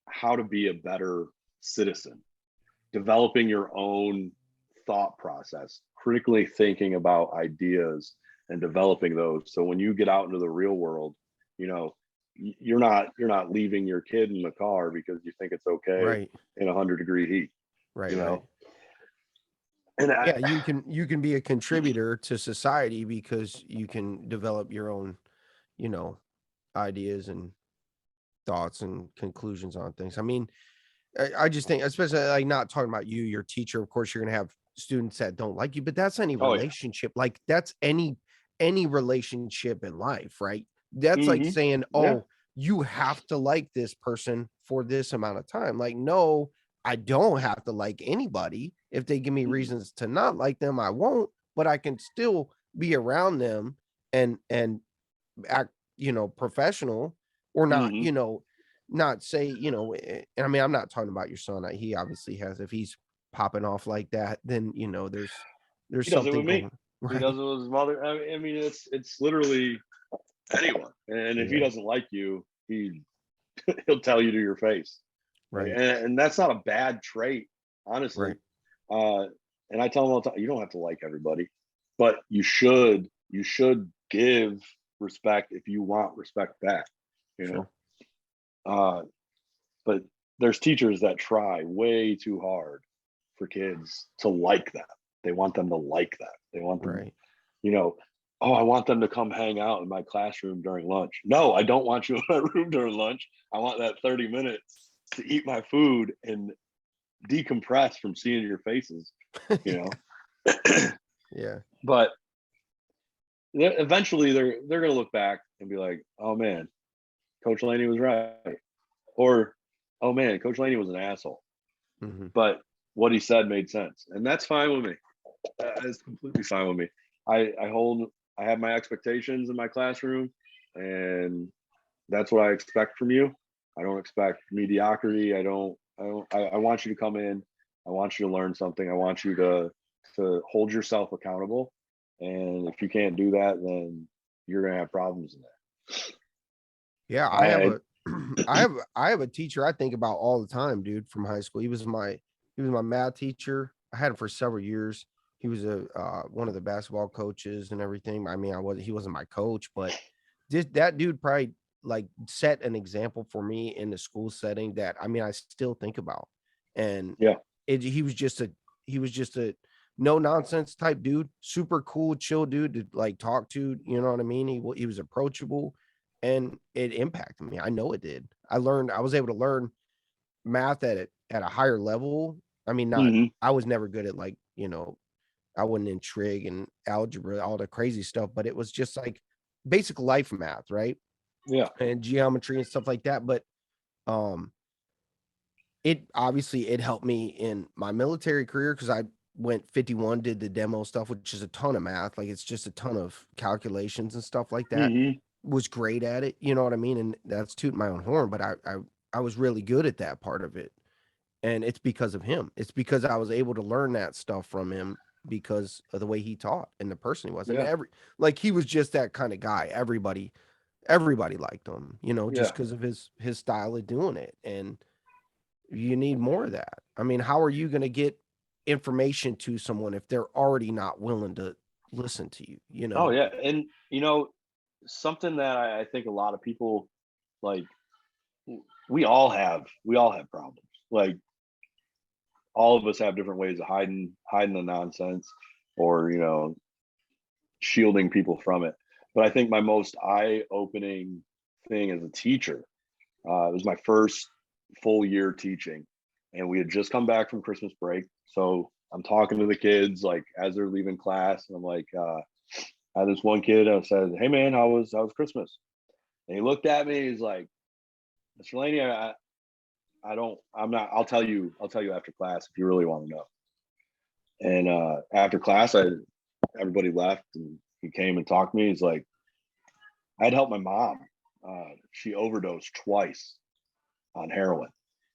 how to be a better citizen, developing your own thought process, critically thinking about ideas and developing those. So when you get out into the real world, you're not leaving your kid in the car because you think it's okay right, in 100-degree heat. right, right. And Yeah, you can be a contributor to society because you can develop your own, ideas and thoughts and conclusions on things. I mean, I just think, especially like not talking about you, your teacher, of course, you're gonna have students that don't like you, but that's any oh yeah, relationship. Like that's any relationship in life, right? That's like mm-hmm. saying, Yeah, oh, you have to like this person for this amount of time. Like, no, I don't have to like anybody. If they give me reasons to not like them, I won't, but I can still be around them and act, professional or not, mm-hmm. not say, and I mean, I'm not talking about your son. He obviously has, if he's popping off like that, then, there's He does it something with me. going, He does right? it with his mother. I mean, it's literally anyone. And if he Yeah, doesn't like you, he'll tell you to your face. Like, right, and that's not a bad trait, honestly. right, Uh, and I tell him all the time, you don't have to like everybody, but you should give respect if you want respect back. You know, sure, but there's teachers that try way too hard for kids to like that. They want them to like that. They want them, right. you know, oh, I want them to come hang out in my classroom during lunch. No, I don't want you in my room during lunch. I want that 30 minutes to eat my food and decompress from seeing your faces, you know. Yeah, But eventually they're gonna look back and be like, oh man, Coach Laney was right. Or, oh man, Coach Laney was an asshole. hmm, But what he said made sense. And that's fine with me. It's completely fine with me. I have my expectations in my classroom, and that's what I expect from you. I don't expect mediocrity. I want you to come in. I want you to learn something. I want you to hold yourself accountable. And if you can't do that, then you're gonna have problems in there. yeah. I I have a teacher I think about all the time, dude, from high school. He was my math teacher. I had him for several years. He was a one of the basketball coaches and everything. I mean, he wasn't my coach, but that dude probably like set an example for me in the school setting that I mean I still think about. And yeah. he was just a no nonsense type dude, super cool, chill dude to like talk to. You know what I mean? He was approachable, and it impacted me. I know it did. I was able to learn math at a higher level. I mean, not Hmm. I was never good at like, I wasn't in trig and algebra, all the crazy stuff, but it was just like basic life math, right? Yeah. And geometry and stuff like that. But um it obviously it helped me in my military career because I went 51, did the demo stuff, which is a ton of math. Like it's just a ton of calculations and stuff like that. Hmm. Was great at it, you know what I mean? And that's tooting my own horn, but I was really good at that part of it. And it's because of him. It's because I was able to learn that stuff from him because of the way he taught and the person he was. And Yeah. he was just that kind of guy. Everybody liked him, Yeah. just because of his style of doing it. And you need more of that. I mean, how are you going to get information to someone if they're already not willing to listen to you, Oh yeah. And something that I think a lot of people like, we all have problems. Like, all of us have different ways of hiding the nonsense, or shielding people from it. But I think my most eye-opening thing as a teacher, it was my first full year teaching, and we had just come back from Christmas break. So I'm talking to the kids like as they're leaving class, and I'm like, I had this one kid. I said, "Hey man, how was Christmas?" And he looked at me. He's like, "Mr. Laney, I'll tell you after class if you really want to know." And after class, everybody left, and he came and talked to me. He's like, "I'd helped my mom. She overdosed twice on heroin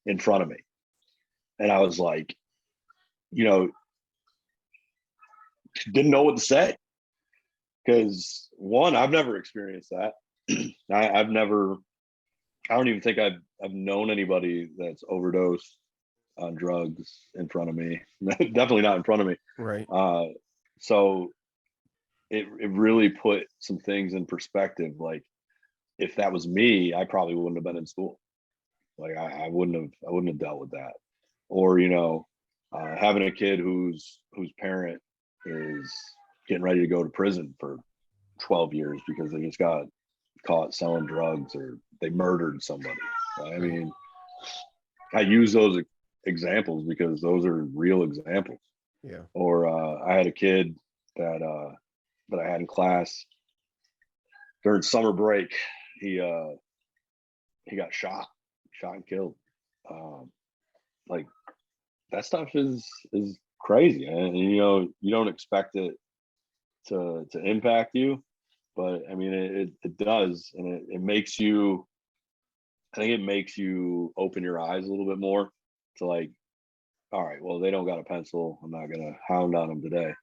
in front of me." And I was like, didn't know what to say, because one, I've never experienced that. I don't even think I've known anybody that's overdosed on drugs in front of me. Definitely not in front of me. Right. So it really put some things in perspective. Like, if that was me, I probably wouldn't have been in school. Like, I wouldn't have dealt with that. Or having a kid whose parent is getting ready to go to prison for 12 years because they just got caught selling drugs, or they murdered somebody. I mean, I use those examples because those are real examples. Yeah. Or I had a kid that I had in class during summer break. He got shot and killed. Like, that stuff is crazy, and you don't expect it to impact you, but I mean it does, and it makes you. I think it makes you open your eyes a little bit more to, like, all right, well, they don't got a pencil. I'm not gonna hound on them today.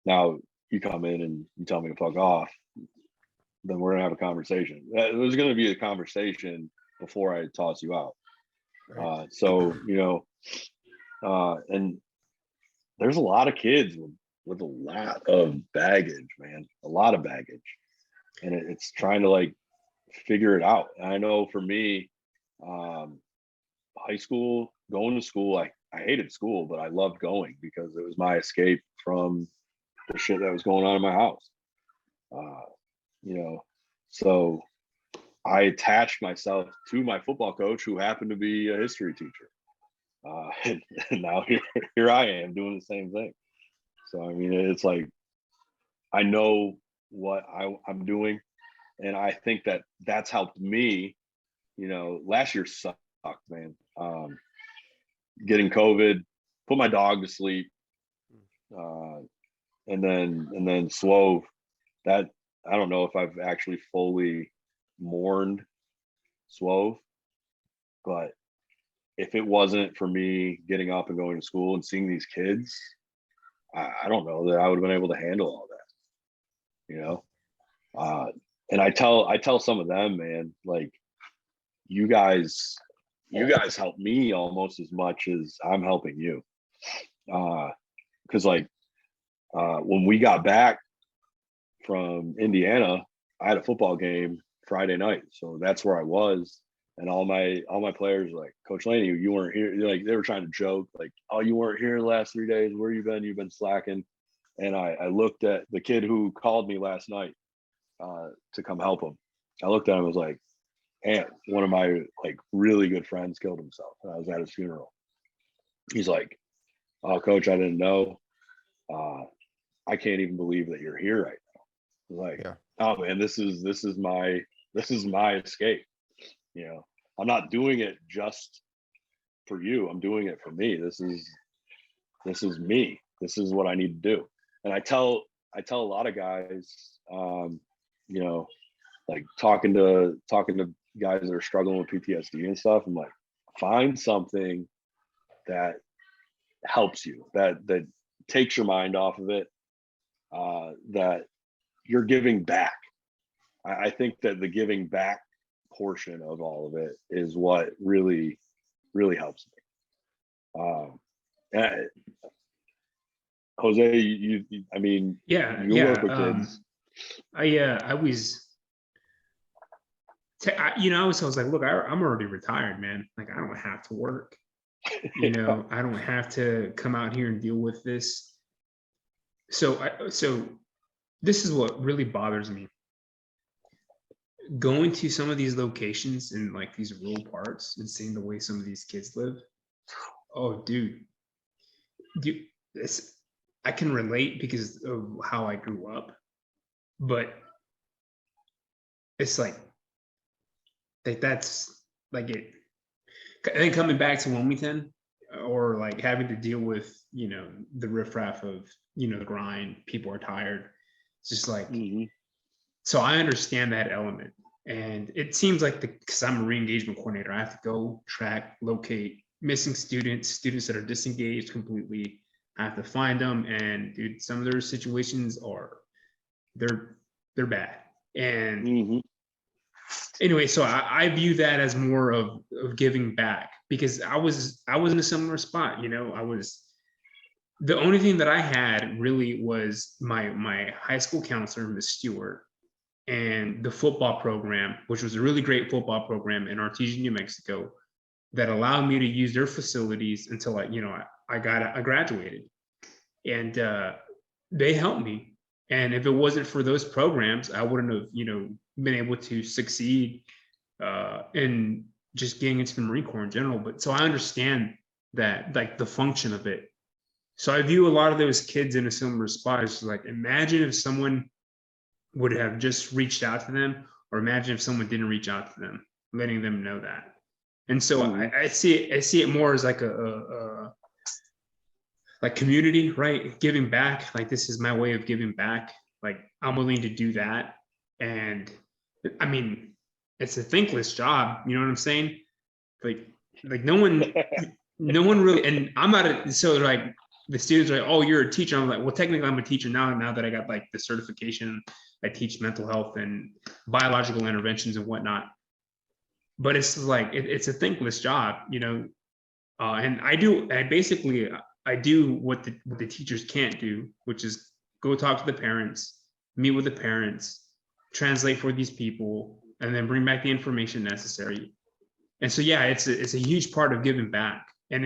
Now you come in and you tell me to fuck off, then we're gonna have a conversation. There's gonna be a conversation before I toss you out. Right. And there's a lot of kids with a lot of baggage, man, a lot of baggage, and it's trying to, like, figure it out. And I know for me, high school, going to school, I hated school, but I loved going because it was my escape from the shit that was going on in my house. So I attached myself to my football coach, who happened to be a history teacher. And now here I am doing the same thing. So I mean, it's like, I know what I'm doing, and I think that's helped me. Last year sucked, man. Getting COVID, put my dog to sleep, and then Swove. That, I don't know if I've actually fully mourned Swove, but if it wasn't for me getting up and going to school and seeing these kids, I don't know that I would have been able to handle all that. And I tell some of them, man, like, you guys help me almost as much as I'm helping you. Because when we got back from Indiana, I had a football game Friday night, so that's where I was. And all my players were like, "Coach Laney, you weren't here." Like, they were trying to joke, like, "Oh, you weren't here the last 3 days. Where you been? You've been slacking." And I looked at the kid who called me last night to come help him. I looked at him and was like, "And one of my, like, really good friends killed himself." And I was at his funeral. He's like, "Oh, Coach, I didn't know. I can't even believe that you're here right now." I was like, Yeah. "Oh man, this is my escape. I'm not doing it just for you. I'm doing it for me. This is me. This is what I need to do." And I tell a lot of guys, like, talking to guys that are struggling with PTSD and stuff, I'm like, find something that helps you, that takes your mind off of it, that you're giving back. I think that the giving back portion of all of it is what really, really helps me. And Jose, you I mean, Yeah, you work with kids. I was, I was like, look, I'm already retired, man. Like, I don't have to work. I don't have to come out here and deal with this. So this is what really bothers me. Going to some of these locations in like these rural parts and seeing the way some of these kids live. Oh, dude, I can relate because of how I grew up, but it's like that's like it. And then coming back to Wilmington, or like having to deal with the riffraff of the grind. People are tired. It's just like, so I understand that element, and it seems like because I'm a re-engagement coordinator, I have to go track, locate missing students that are disengaged completely. I have to find them, and dude, some of their situations are they're bad. And anyway, so I view that as more of giving back, because I was in a similar spot. I was, the only thing that I had really was my high school counselor, Miss Stewart, and the football program, which was a really great football program in Artesia, New Mexico, that allowed me to use their facilities until I graduated, and they helped me. And if it wasn't for those programs, I wouldn't have been able to succeed in just getting into the Marine Corps in general. But so I understand that, like, the function of it. So I view a lot of those kids in a similar spot. It's like, imagine if someone would have just reached out to them, or imagine if someone didn't reach out to them, letting them know that. And so I see it more as like a like community, right? Giving back. Like, this is my way of giving back. Like, I'm willing to do that. And I mean, it's a thankless job. You know what I'm saying? Like no one really, and I'm not so like, the students are like, oh, you're a teacher. I'm like, well, technically I'm a teacher now that I got like the certification. I teach mental health and biological interventions and whatnot. But it's like, it's a thankless job, and I do what the teachers can't do, which is go talk to the parents, meet with the parents, translate for these people, and then bring back the information necessary. And so, yeah, it's a huge part of giving back. And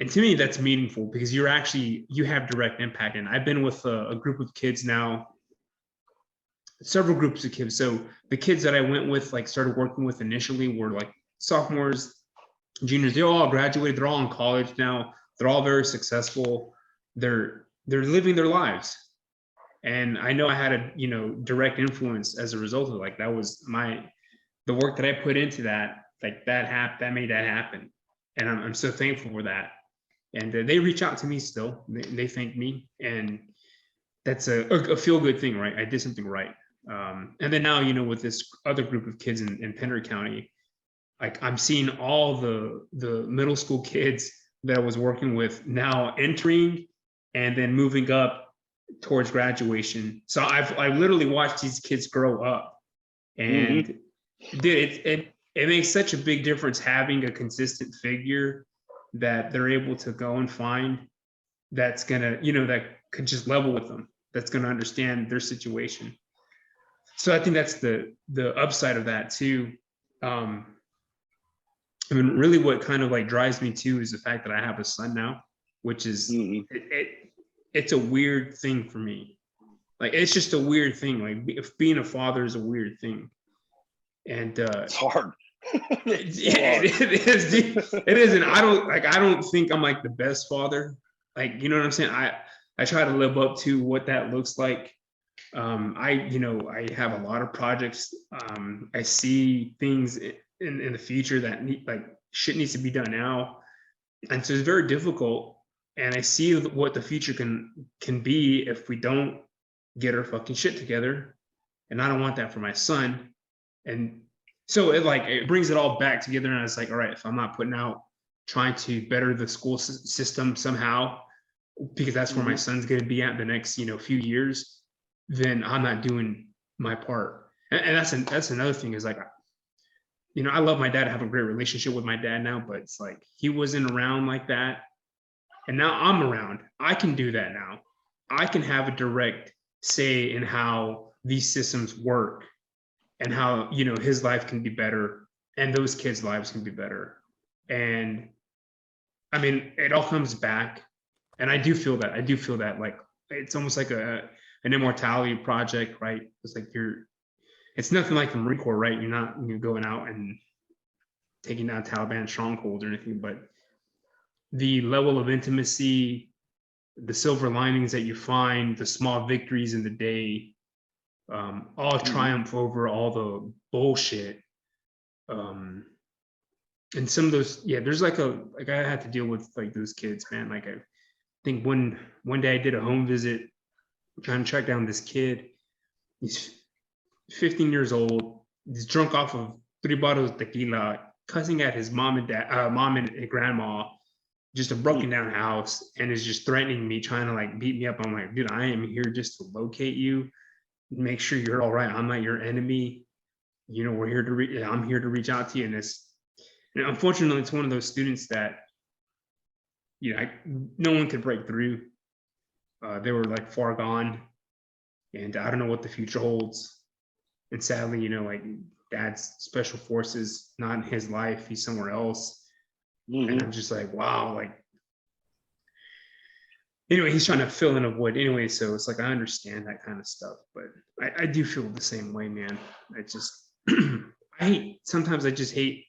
to me, that's meaningful, because you have direct impact. And I've been with a group of kids now, several groups of kids. So the kids that I went with, like, started working with initially, were like sophomores, juniors. They all graduated. They're all in college now. They're all very successful. They're living their lives. And I know I had a direct influence as a result of it. Like, that was the work that I put into that, like, that made that happen. And I'm so thankful for that. And they reach out to me still. They thank me, and that's a feel good thing, right? I did something right. And then now, with this other group of kids in Pender County, like, I'm seeing all the middle school kids that I was working with now entering and then moving up towards graduation. So I literally watched these kids grow up, and dude, it makes such a big difference having a consistent figure that they're able to go and find, that's gonna, that could just level with them, that's gonna understand their situation. So I think that's the upside of that too. I mean, really what kind of like drives me too is the fact that I have a son now, which is, it's a weird thing for me. Like, it's just a weird thing. Like, if being a father is a weird thing. And it's hard. Yeah, it is. It is. And I don't think I'm like the best father. Like, you know what I'm saying? I try to live up to what that looks like. I have a lot of projects. I see things in the future that shit needs to be done now. And so it's very difficult. And I see what the future can be if we don't get our fucking shit together. And I don't want that for my son. And so it brings it all back together. And it's like, all right, if I'm not putting out trying to better the school system somehow, because that's where my son's going to be at the next, few years, then I'm not doing my part. And that's another thing is like, I love my dad. I have a great relationship with my dad now, but it's like he wasn't around like that. And now I'm around. I can do that now. I can have a direct say in how these systems work and how, his life can be better and those kids' lives can be better. And I mean, it all comes back. And I do feel that. I do feel that like it's almost like an immortality project, right? It's like it's nothing like the Marine Corps, right? You're not going out and taking down Taliban strongholds or anything, but the level of intimacy, the silver linings that you find, the small victories in the day, all triumph over all the bullshit. And some of those, there's like I had to deal with like those kids, man. Like I think one day I did a home visit trying to track down this kid. He's 15 years old. He's drunk off of 3 bottles of tequila, cussing at his mom and grandma, just a broken down house, and is just threatening me, trying to like beat me up. I'm like, dude, I am here just to locate you, make sure you're all right. I'm not your enemy. We're here to I'm here to reach out to you. And unfortunately, it's one of those students that, no one could break through. They were like far gone, and I don't know what the future holds. And sadly, like dad's special forces, not in his life, he's somewhere else. And I'm just like, wow, like, anyway, he's trying to fill in a void anyway. So it's like, I understand that kind of stuff, but I do feel the same way, man. I just, sometimes I just hate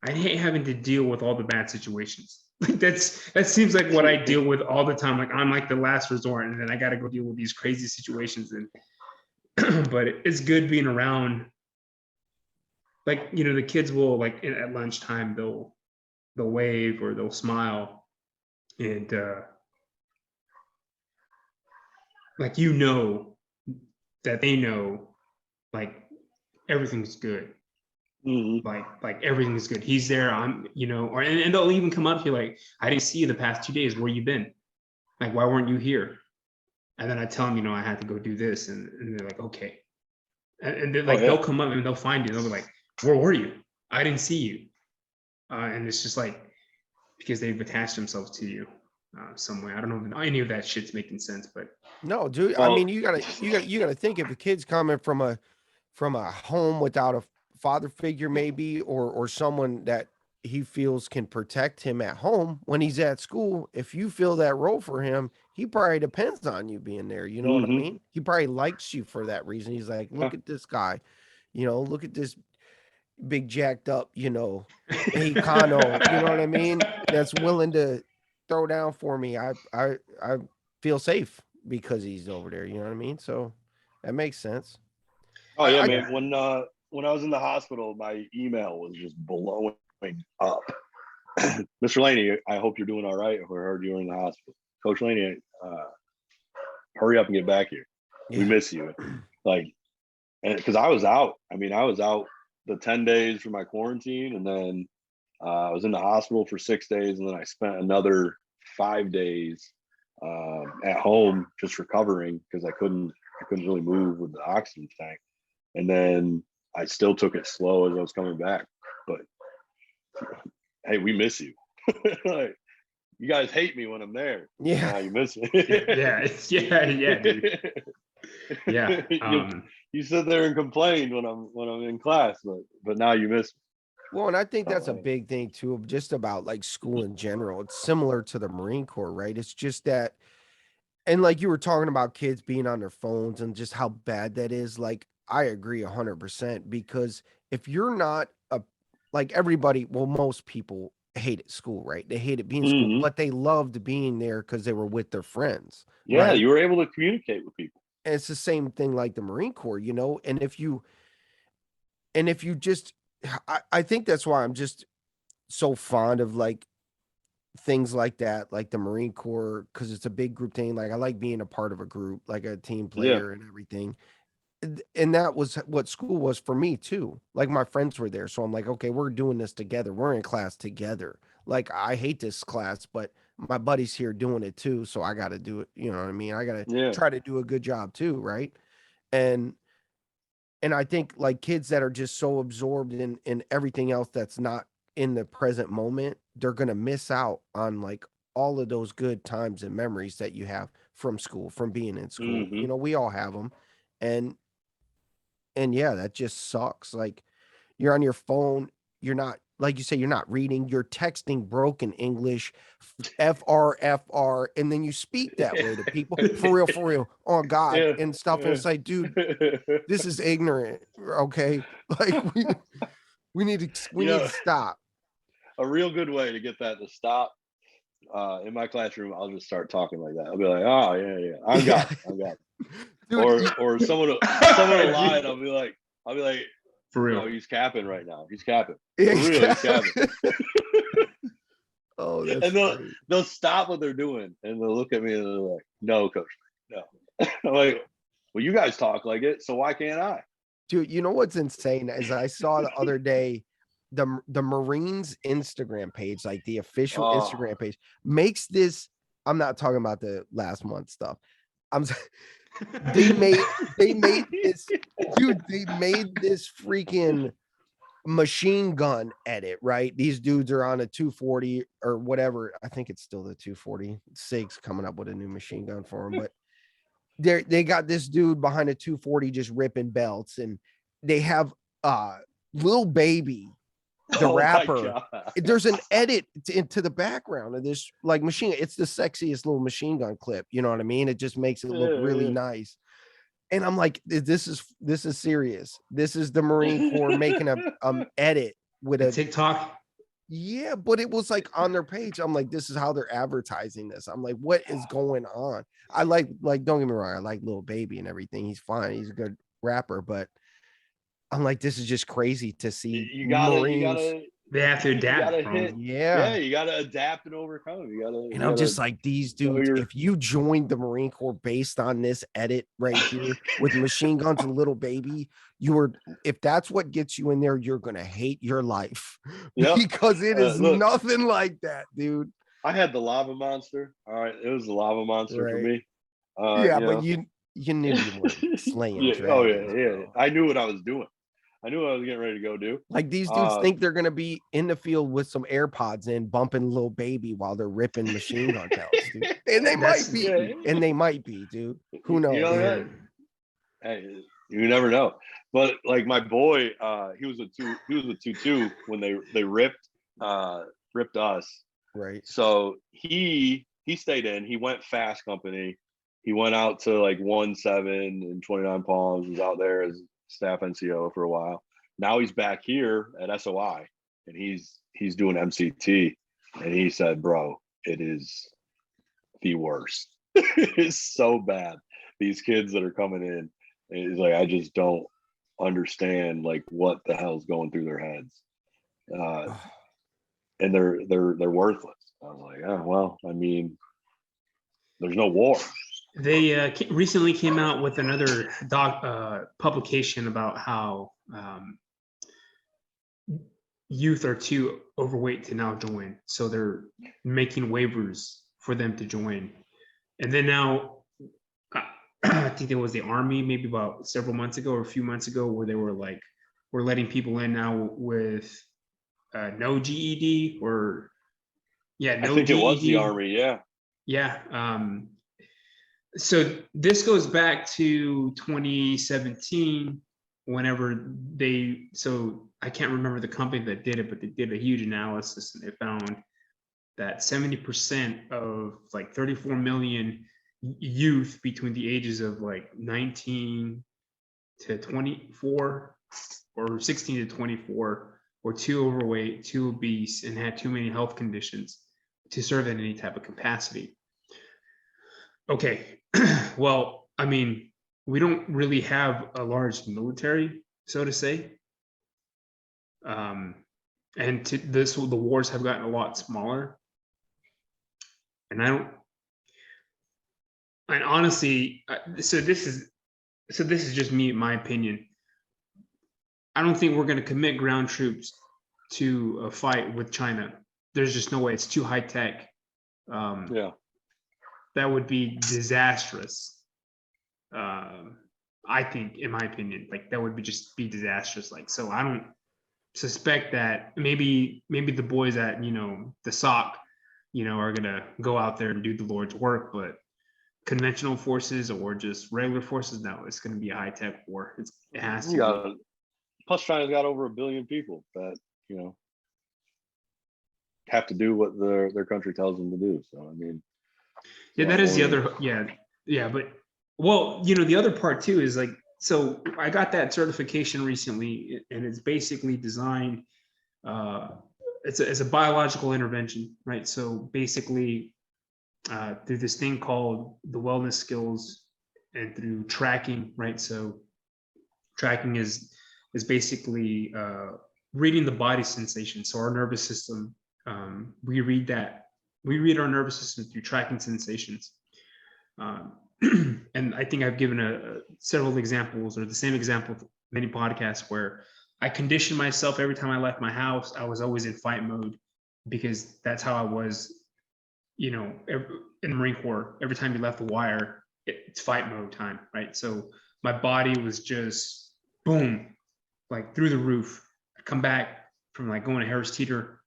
having to deal with all the bad situations. Like that seems like what I deal with all the time. Like I'm like the last resort, and then I got to go deal with these crazy situations. And but it's good being around. Like the kids will like at lunchtime they'll wave or they'll smile, and like that they know like everything's good. Like everything's good. He's there. I'm, or and they'll even come up to you like, I didn't see you the past 2 days. Where you been? Like, why weren't you here? And then I tell them, I had to go do this, and they're like, okay. And they're like, they'll come up and they'll find you. They'll be like, where were you? I didn't see you. And it's just like because they've attached themselves to you some way. I don't know if any of that shit's making sense, but no, dude. I mean, you gotta think if a kid's coming from a home without a father figure, maybe, or someone that he feels can protect him at home when he's at school. If you fill that role for him, he probably depends on you being there. You know what I mean? He probably likes you for that reason. He's like, look at this guy, look at this big jacked up, Mexicano, you know what I mean? That's willing to throw down for me. I feel safe because he's over there. You know what I mean? So that makes sense. Oh yeah, man. When I was in the hospital, my email was just blowing up. Mr. Laney, I hope you're doing all right. I heard you were in the hospital. Coach Laney, hurry up and get back here. We miss you. Like, and because I was out. I mean, I was out the 10 days for my quarantine, and then I was in the hospital for 6 days, and then I spent another 5 days at home just recovering because I couldn't really move with the oxygen tank. And then I still took it slow as I was coming back. But hey, we miss you. Like, you guys hate me when I'm there. Yeah, you miss me. yeah, dude. Yeah. You sit there and complain when I'm in class, but now you miss me. Well, and I think that's a big thing too, just about like school in general. It's similar to the Marine Corps, right? It's just that, and like you were talking about kids being on their phones and just how bad that is. Like, I agree 100% because if you're not like everybody, well, most people hated school, right? They hated being in school, but they loved being there because they were with their friends. Yeah, right? you were able to communicate with people. And it's the same thing like the Marine Corps, and if you just, I think that's why I'm just so fond of like things like that, like the Marine Corps, because it's a big group thing. Like I like being a part of a group, like a team player and everything. and that was what school was for me too. Like my friends were there, so I'm like, okay, we're doing this together. We're in class together. Like I hate this class, but my buddy's here doing it too, so I got to do it. You know what I mean? I got to Yeah. try to do a good job too, right? And I think like kids that are just so absorbed in everything else that's not in the present moment, they're gonna miss out on like all of those good times and memories that you have from school, from being in school. Hmm. We all have them, and yeah, that just sucks. Like you're on your phone, you're not like you say, you're not reading, you're texting broken English, FR, and then you speak that way to people. For real, oh God, Yeah. and stuff. And Yeah. it's like, dude, this is ignorant. Okay. Like we You need know, to stop. a real good way to get that to stop. In my classroom, I'll just start talking like that. I'll be like, "Oh yeah, I'm Yeah. got it, I'm got it." Dude, Or someone will lie, and I'll be like, For real. "No, he's capping right now. He's capping. yeah, For real, he's capping." Oh, that's And funny. they'll stop what they're doing, and they'll look at me and they're like, "No, coach, no." I'm like, "Well, you guys talk like it, so why can't I?" Dude, you know what's insane is I saw the other day the Marines Instagram page, like the official Oh, Instagram page, makes this. I'm not talking about the last month stuff. I'm they made this, dude, they made this freaking machine gun edit, right? These dudes are on a 240 or whatever. I think it's still the 240. SIG's coming up with a new machine gun for them, but they got this dude behind a 240 just ripping belts, and they have Lil Baby, the oh my rapper. god! There's an edit into the background of this like machine. It's the sexiest little machine gun clip. You know what I mean? It just makes it look really nice. And I'm like, this is serious. This is the Marine Corps making a edit with The a TikTok. yeah, but it was like on their page. I'm like, this is how they're advertising this. I'm like, what is going on? I like don't get me wrong, I like Lil Baby and everything. He's fine. He's a good rapper, but I'm like, this is just crazy to see You Marines. They have to you adapt, gotta bro. hit. Yeah. Yeah, you gotta adapt and overcome. And You I'm gotta just like, these know dudes, your. if you joined the Marine Corps based on this edit right here with machine guns and Little Baby, if that's what gets you in there, you're going to hate your life Yep. because it is Look, nothing like that, dude. I had the lava monster. All right, it was the lava monster for Right. me. Yeah, but you knew you weren't slaying Yeah. Oh yeah, dragons, yeah. bro. I knew what I was doing. I knew what I was getting ready to go do. Like these dudes think they're gonna be in the field with some AirPods in, bumping Little Baby while they're ripping machine gun belts, dude. And they might be, Yeah. and they might be, dude. Who knows? You know Yeah. that? Hey, you never know. But like my boy, he was a 2-2 when they ripped us. Right. So he stayed in. He went fast company. He went out to like 1-7 and 29 Palms. Was out there as staff NCO for a while. Now he's back here at SOI, and he's doing MCT. And he said, "Bro, it is the worst. It's so bad. These kids that are coming in, it's like I just don't understand like what the hell's going through their heads, and they're worthless." I was like, "Oh well, I mean, there's no war." They recently came out with another publication about how youth are too overweight to now join. So they're making waivers for them to join. And then now, I think there was the Army maybe about several months ago or a few months ago where they were like, we're letting people in now with no GED or, yeah, no I think GED. it was the Army, yeah. Yeah. So this goes back to 2017, whenever so I can't remember the company that did it, but they did a huge analysis and they found that 70% of like 34 million youth between the ages of like 19 to 24 or 16 to 24 were too overweight, too obese, and had too many health conditions to serve in any type of capacity. Okay, well, I mean, we don't really have a large military, so to say. And the wars have gotten a lot smaller. And honestly, so this is so this is just me, my opinion. I don't think we're going to commit ground troops to a fight with China. There's just no way. It's too high tech. Yeah. That would be disastrous. I think, in my opinion, like that would be disastrous. Like, so I don't suspect that maybe the boys at the SOC, are gonna go out there and do the Lord's work, but conventional forces or just regular forces, no, it's gonna be a high tech war. It has to be. Plus, China's got over 1 billion people that have to do what their country tells them to do. So I mean, Yeah, that is the other. Yeah, but well, the other part too is like, so I got that certification recently, and it's basically designed. It's a biological intervention, right? So basically, through this thing called the wellness skills, and through tracking, right? So tracking is basically reading the body sensation. So our nervous system, we read our nervous system through tracking sensations. And I think I've given several examples, or the same example, many podcasts, where I conditioned myself every time I left my house. I was always in fight mode because that's how I was, in the Marine Corps. Every time you left the wire, it's fight mode time, right? So my body was just boom, like through the roof. I'd come back from like going to Harris Teeter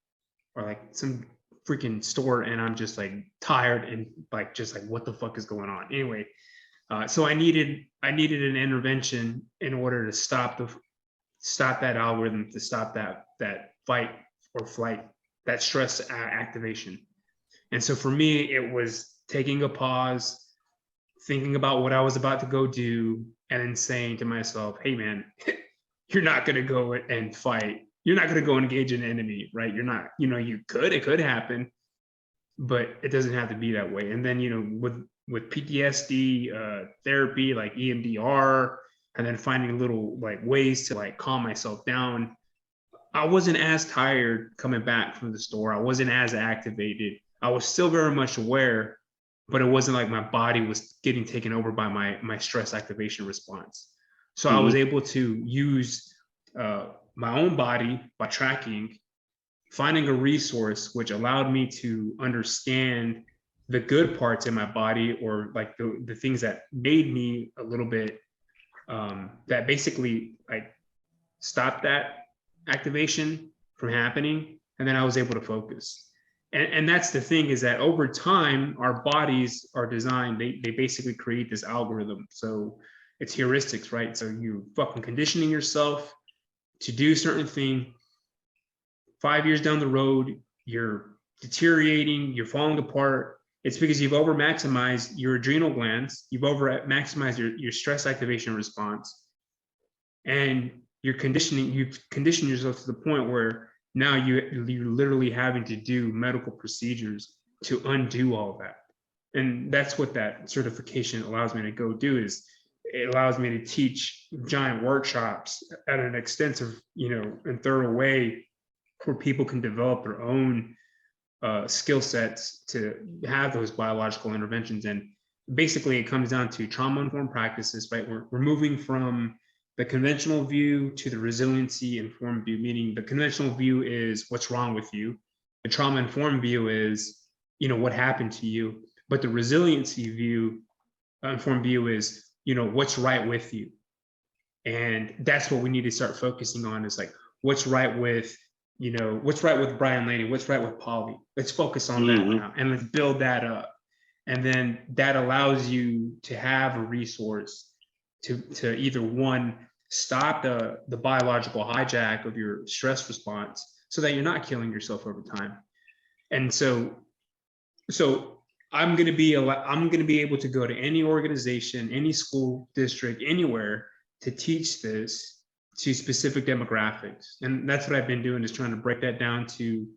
or like some freaking store, and I'm just like tired and like just like, what the fuck is going on? Anyway, so I needed an intervention in order to stop that algorithm, to stop that fight or flight, that stress activation. And so for me, it was taking a pause, thinking about what I was about to go do, and then saying to myself, hey man, you're not going to go and fight. You're not going to go engage an enemy, right? You're not, it could happen, but it doesn't have to be that way. And then, with PTSD therapy, like EMDR, and then finding little like ways to like calm myself down, I wasn't as tired coming back from the store. I wasn't as activated. I was still very much aware, but it wasn't like my body was getting taken over by my stress activation response. So I was able to use my own body by tracking, finding a resource which allowed me to understand the good parts in my body, or like the things that made me a little bit, that basically like stopped that activation from happening. And then I was able to focus. And that's the thing, is that over time, our bodies are designed, they basically create this algorithm. So it's heuristics, right? So you fucking conditioning yourself to do certain thing. 5 years down the road, you're deteriorating, you're falling apart. It's because you've over maximized your adrenal glands, you've over maximized your stress activation response, and you've conditioned yourself to the point where now you're literally having to do medical procedures to undo all that. And that's what that certification allows me to go do, is it allows me to teach giant workshops at an extensive, and thorough way, where people can develop their own skill sets to have those biological interventions. And basically it comes down to trauma-informed practices, right? We're moving from the conventional view to the resiliency-informed view, meaning the conventional view is what's wrong with you. The trauma-informed view is, what happened to you. But the resiliency view, informed view is, what's right with you. And that's what we need to start focusing on, is like, what's right with, what's right with Bryan Laney, what's right with Polly. Let's focus on that now, and let's build that up. And then that allows you to have a resource to either, one, stop the biological hijack of your stress response, so that you're not killing yourself over time. And so I'm going to be able to go to any organization, any school district, anywhere, to teach this to specific demographics. And that's what I've been doing, is trying to break that down to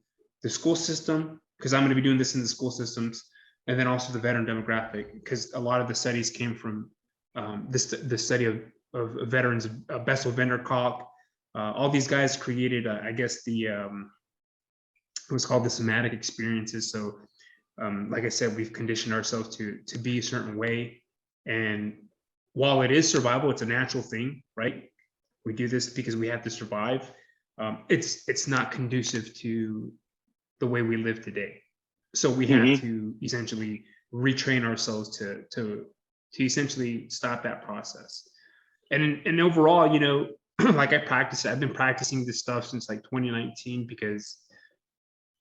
the school system, because I'm going to be doing this in the school systems, and then also the veteran demographic, because a lot of the studies came from the study of veterans, Bessel van der Kolk. All these guys created, I guess, it was called the somatic experiences. So like I said, we've conditioned ourselves to be a certain way, and while it is survival, it's a natural thing, right? We do this because we have to survive. It's not conducive to the way we live today. So we have to essentially retrain ourselves to essentially stop that process. And overall, you know, like I've been practicing this stuff since like 2019 because,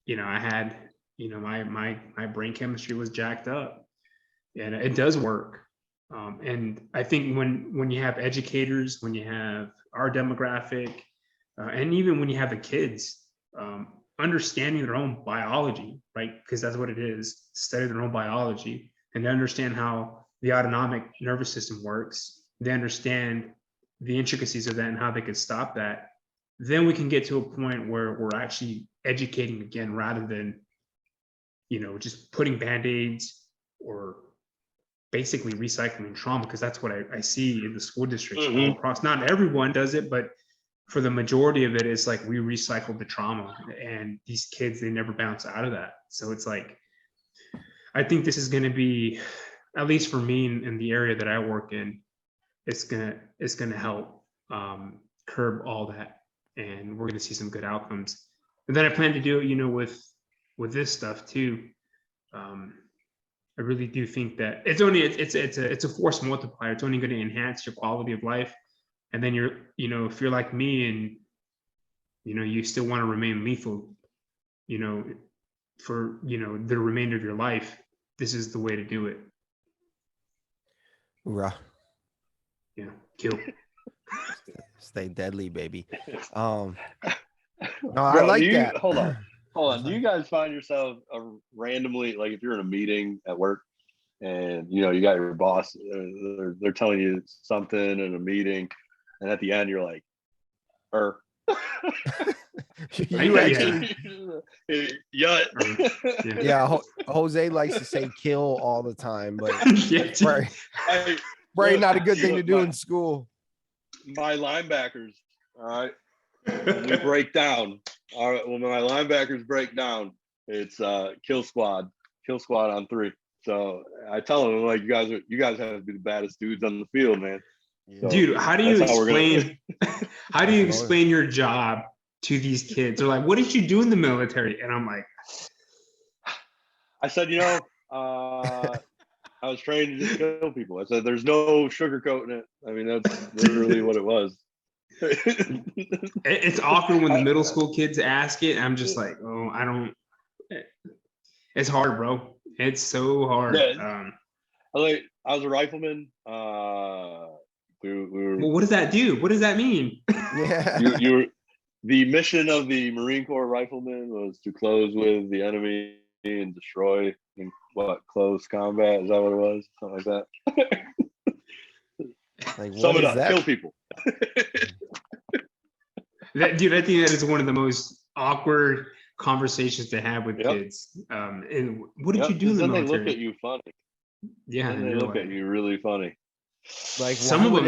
you know, I had, you know, my brain chemistry was jacked up, and it does work. And I think when you have educators, when you have our demographic, and even when you have the kids, understanding their own biology, right? Because that's what it is, study their own biology and understand how the autonomic nervous system works. They understand the intricacies of that and how they could stop that. Then we can get to a point where we're actually educating again, rather than, you know, just putting band-aids or basically recycling trauma, because that's what I see in the school districts all across. Not everyone does it, but for the majority of it, it's like we recycle the trauma, and these kids, they never bounce out of that. So it's like, I think this is going to be, at least for me in the area that I work in, it's gonna help curb all that, and we're gonna see some good outcomes. And then I plan to do it, you know, with this stuff too. I really do think that it's a force multiplier. It's only going to enhance your quality of life. And then you're, you know, if you're like me and, you know, you still want to remain lethal, you know, for, you know, the remainder of your life, this is the way to do it. Hoorah. Yeah, kill. Stay deadly, baby. Bro, I like that. Hold on. Do you guys find yourself randomly, like if you're in a meeting at work and, you know, you got your boss, they're telling you something in a meeting, and at the end you're like, you actually, yeah. Jose likes to say kill all the time, but Yeah, Probably not a good thing to do in school. My linebackers, all right, when we break down, all right, when my linebackers break down, it's kill squad on 3. So I tell them, like, you guys have to be the baddest dudes on the field, man. So dude, how do you explain how do you explain your job to these kids? They're like, what did you do in the military? And I'm like, I said, you know, I was trained to just kill people. I said, there's no sugarcoating it. I mean, that's literally what it was. It's awkward when the middle school kids ask it. I'm just like, oh, I don't. It's hard, bro. It's so hard. Yeah. I was a rifleman. We were, well, what does that do? What does that mean? Yeah. The mission of the Marine Corps rifleman was to close with the enemy and destroy in close combat. Is that what it was? Something like that. Like, sum it up, kill people. Dude, I think that is one of the most awkward conversations to have with kids. And what did you do in the military? Then they look at you funny. Yeah, and they look at you really funny. Like, why would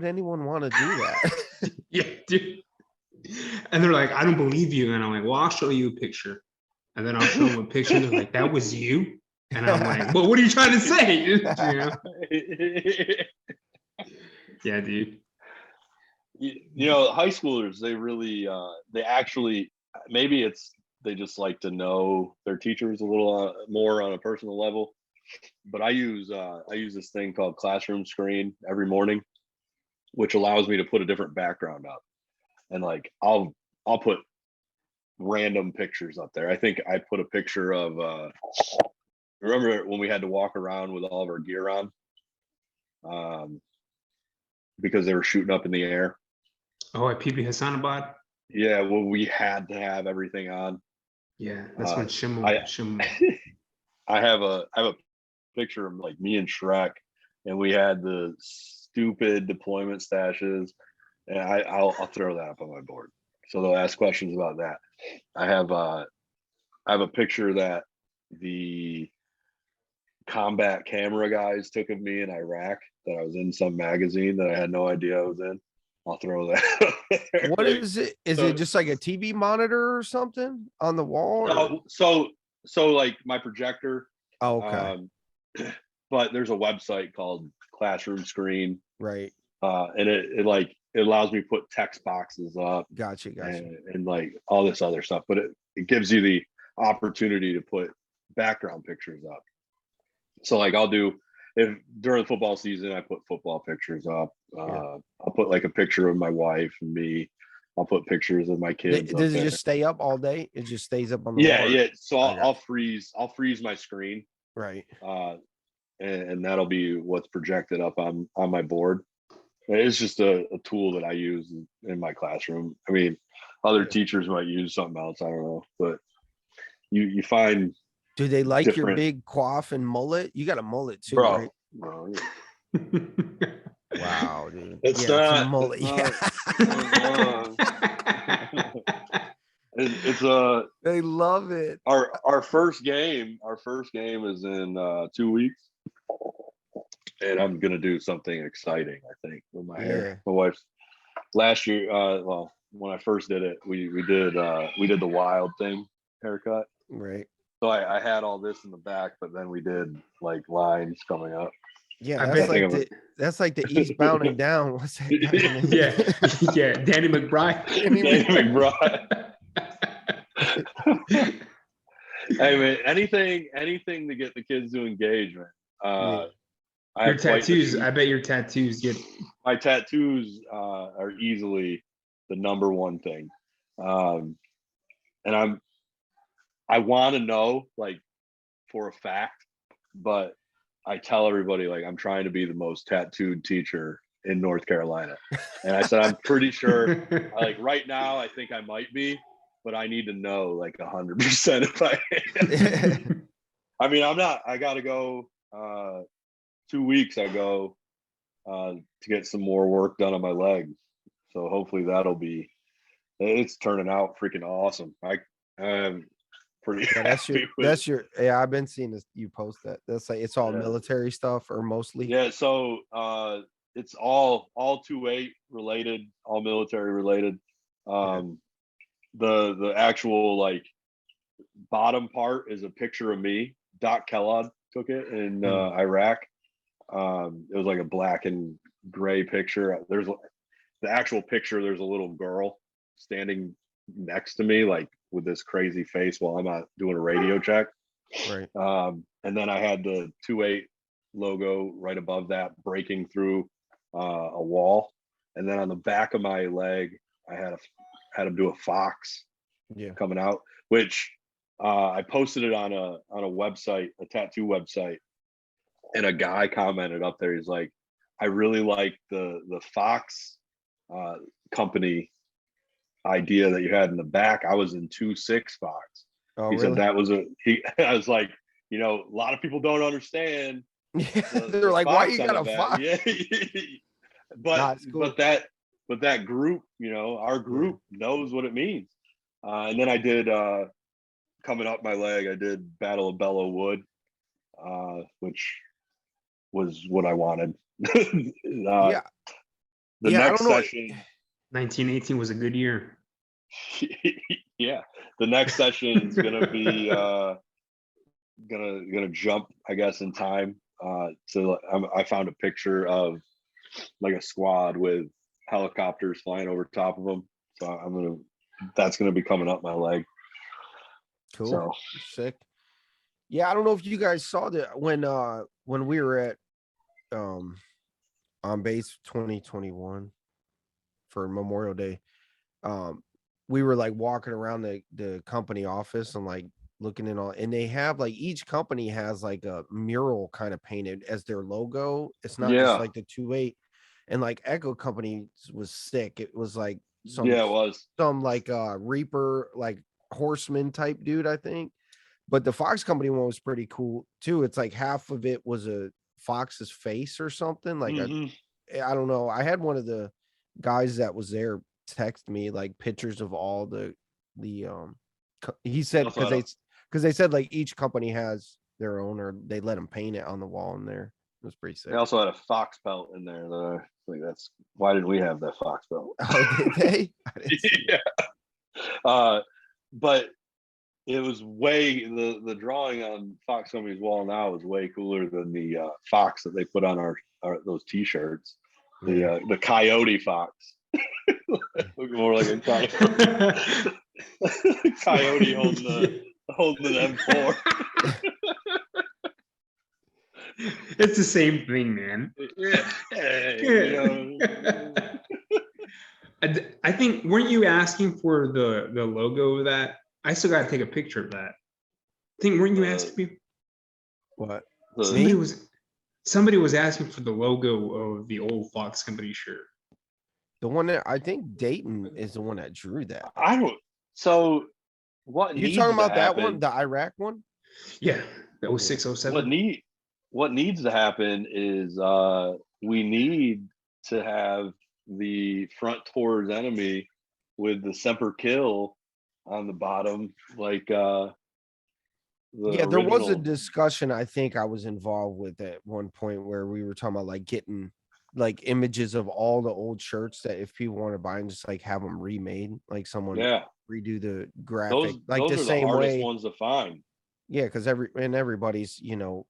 anyone want to do that? Yeah, dude. And they're like, I don't believe you. And I'm like, well, I'll show you a picture. And then I'll show them a picture. And they're like, that was you? And I'm like, well, what are you trying to say? You know? Yeah, dude. You know, high schoolers, they really, they actually, maybe they just like to know their teachers a little more on a personal level. But I use this thing called Classroom Screen every morning, which allows me to put a different background up. And like, I'll put random pictures up there. I think I put a picture of, remember when we had to walk around with all of our gear on, because they were shooting up in the air. Oh, at PB Hassanabad? Yeah, well, we had to have everything on. Yeah, that's when Shimmel. I have a picture of like me and Shrek, and we had the stupid deployment stashes, and I'll throw that up on my board, so they'll ask questions about that. I have a picture that the combat camera guys took of me in Iraq, that I was in some magazine that I had no idea I was in. I'll throw that up there. What is it? Is it just like a TV monitor or something on the wall? No, so like my projector. Oh, okay. But there's a website called classroom screen. Right. And it allows me to put text boxes up. Gotcha. And like all this other stuff, but it gives you the opportunity to put background pictures up. So like if during football season, I put football pictures up. I'll put like a picture of my wife and me. I'll put pictures of my kids. Does it just stay up all day? It just stays up on the wall? Yeah. So I'll freeze my screen. Right. And that'll be what's projected up on my board. It's just a tool that I use in my classroom. I mean, other teachers might use something else. I don't know, but you find. Do they like your big coif and mullet? You got a mullet too, bro, right? Bro, Wow, dude. It's not a mullet. It's they love it. Our first game is in 2 weeks, and I'm gonna do something exciting, I think, with my hair. My wife's last year, well, when I first did it, we did the wild thing haircut. Right. So I had all this in the back, but then we did like lines coming up. Yeah, that's like the eastbound and down. What's that guy? yeah, Danny McBride. Danny McBride. Hey man, anything to get the kids to engage, man. Your tattoos. I bet your tattoos get. My tattoos are easily the number one thing, and I want to know like for a fact, but I tell everybody like I'm trying to be the most tattooed teacher in North Carolina, and I said I'm pretty sure. Like right now, I think I might be, but I need to know like 100% if I am. I mean, I'm not. I got to go. 2 weeks I go to get some more work done on my legs, so hopefully it's turning out freaking awesome. I'm pretty happy that's your I've been seeing this, you post that. That's like it's all military stuff or mostly. So it's all 2-8 related, all military related. The actual like bottom part is a picture of me. Doc Kellogg took it in Iraq. It was like a black and gray picture. There's the actual picture. There's a little girl standing next to me, like with this crazy face while I'm out doing a radio check. Right. And then I had the 2-8 logo right above that breaking through a wall. And then on the back of my leg, I had him do a fox coming out, which I posted it on a website, a tattoo website. And a guy commented up there. He's like, I really like the Fox company idea that you had in the back. I was in 2-6 Fox. He said that was I was like, a lot of people don't understand. They're like, why you got a Fox? Yeah. But that group, our group knows what it means. And then I did coming up my leg, I did Battle of Bellow Wood, which was what I wanted. The next session, 1918 was a good year. Yeah, the next session is gonna be gonna jump, I guess, in time. So I found a picture of like a squad with helicopters flying over top of them. So that's gonna be coming up my leg. Cool. So sick. Yeah, I don't know if you guys saw that when we were at on base 2021 for Memorial Day. We were like walking around the company office and like looking in all, and they have like each company has like a mural kind of painted as their logo. It's not just like the 2-8, and like Echo Company was sick. It was like some like Reaper, like horseman type dude, I think. But the Fox Company one was pretty cool too. It's like half of it was a fox's face or something. Like I don't know. I had one of the guys that was there text me like pictures of all the he said because they said like each company has their own, or they let them paint it on the wall in there. It was pretty sick. They also had a fox belt in there. Like why didn't we have that fox belt? Oh, did they? Yeah. But it was way the drawing on Fox Company's wall now is way cooler than the fox that they put on our those T-shirts. The coyote fox. Look more like a coyote holding an M4. It's the same thing, man. Yeah. I think, weren't you asking for the logo of that? I still got to take a picture of that. I think, weren't you asking me? What? Somebody was asking for the logo of the old Fox Company shirt. The one that I think Dayton is the one that drew that. I don't. So what? You talking about that one, the Iraq one? Yeah, the 06, 07. What needs to happen is we need to have the front towards enemy with the Semper Kill on the bottom, like there was a discussion I think I was involved with at one point where we were talking about like getting like images of all the old shirts that if people want to buy and just like have them remade, like someone redo the graphic, like those the are same the hardest way ones to find. Yeah, because everybody's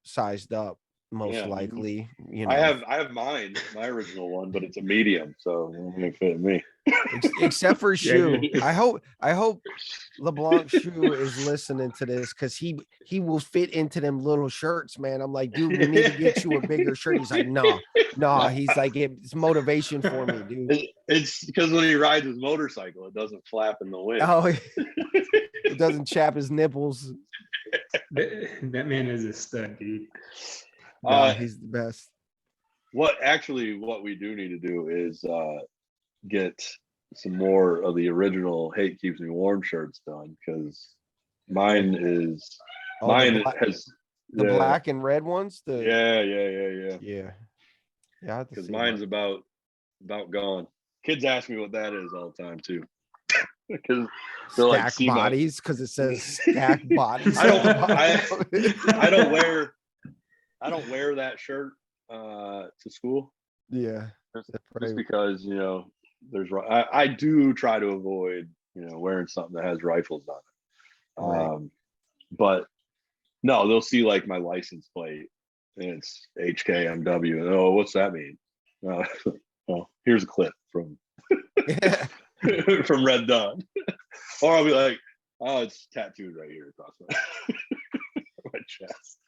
sized up most likely. I have mine, my original one, but it's a medium, so it won't fit me. Except for Shoe. I hope LeBlanc Shoe is listening to this because he will fit into them little shirts, man. I'm like, dude, we need to get you a bigger shirt. He's like, no. He's like, it's motivation for me, dude. It's because when he rides his motorcycle, it doesn't flap in the wind. Oh, it doesn't chap his nipples. That man is a stud, dude. He's the best. What we do need to do is get some more of the original Hate Keeps Me Warm shirts done, because mine has the black and red ones. Yeah. Because mine's about gone. Kids ask me what that is all the time too. Because stack bodies, because it says stack bodies. I don't wear that shirt to school. Yeah, just because I do try to avoid wearing something that has rifles on it. Right. But no, they'll see like my license plate and it's HKMW, and what's that mean? Well, here's a clip from from Red Dawn. Or I'll be like, oh, it's tattooed right here across my chest.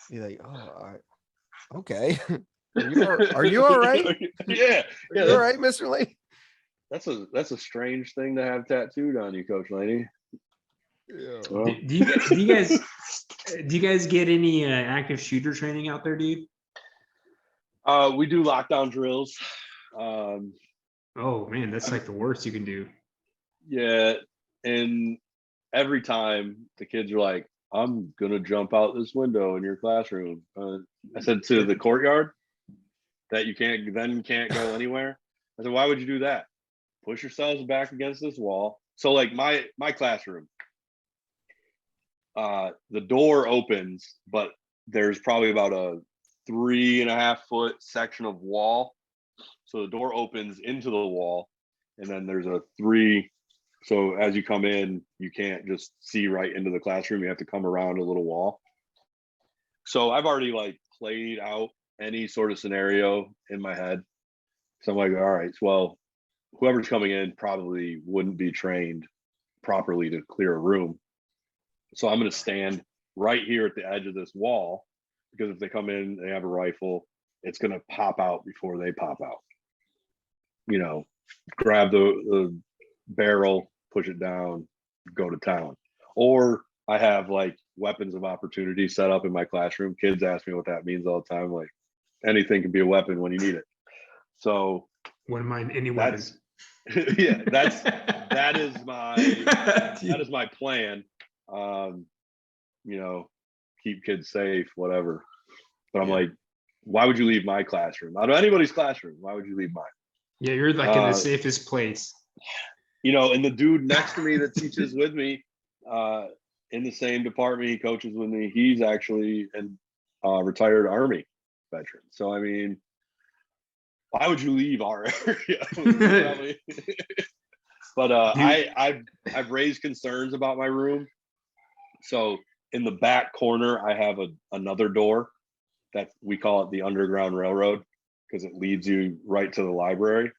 You're like, oh, okay. Are you all right? Yeah. Are you all right, Mr. Laney? That's a strange thing to have tattooed on you, Coach Laney. Yeah. Well. Do you guys get any active shooter training out there, dude? We do lockdown drills. Oh man, that's like the worst you can do. Yeah, and every time the kids are like, I'm gonna jump out this window in your classroom. I said to the courtyard that you can't go anywhere. I said, why would you do that? Push yourselves back against this wall. So like my classroom, the door opens, but there's probably about a 3.5 foot section of wall. So the door opens into the wall, and then there's a 3. So as you come in, you can't just see right into the classroom. You have to come around a little wall. So I've already like played out any sort of scenario in my head. So I'm like, all right, well, whoever's coming in probably wouldn't be trained properly to clear a room. So I'm going to stand right here at the edge of this wall, because if they come in, they have a rifle, it's going to pop out before they pop out. Grab the barrel, push it down, go to town. Or I have like weapons of opportunity set up in my classroom. Kids ask me what that means all the time. Like, anything can be a weapon when you need it. So wouldn't mind any weapons. Yeah, that is my plan. Keep kids safe, whatever. But I'm like, why would you leave my classroom? Out of anybody's classroom, why would you leave mine? Yeah, you're like in the safest place. And the dude next to me that teaches with me in the same department, he coaches with me, he's actually a retired Army veteran. So I mean, why would you leave our area? But I've raised concerns about my room. So in the back corner, I have another door that we call it the Underground Railroad because it leads you right to the library.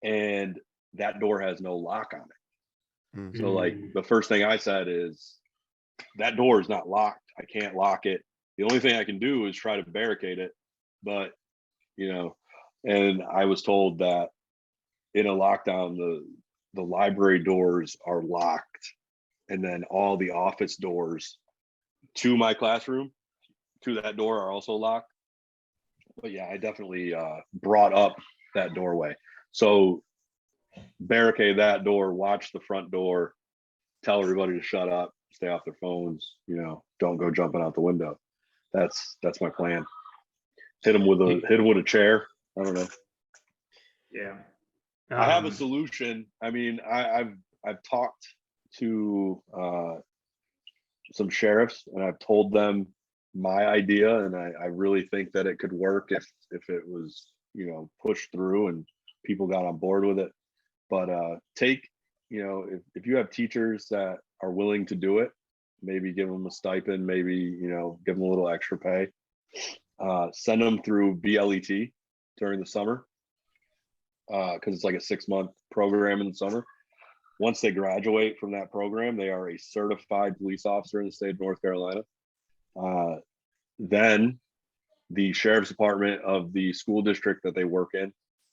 And that door has no lock on it. Mm. So like the first thing I said is that door is not locked. I can't lock it. The only thing I can do is try to barricade it. But, you know, and I was told that in a lockdown, the library doors are locked. And then all the office doors to my classroom, to that door, are also locked. But yeah, I definitely brought up that doorway. So barricade that door, watch the front door, tell everybody to shut up, stay off their phones, you know, don't go jumping out the window. That's my plan. Hit them with a chair. I don't know. Yeah. I have a solution. I mean, I've talked to some sheriffs and I've told them my idea, and I really think that it could work if it was, you know, pushed through and people got on board with it. But you know, if you have teachers that are willing to do it, maybe give them a stipend, maybe, you know, give them a little extra pay, send them through BLET during the summer, because it's like a 6-month program in the summer. Once they graduate from that program, they are a certified police officer in the state of North Carolina. Then the sheriff's department of the school district that they work in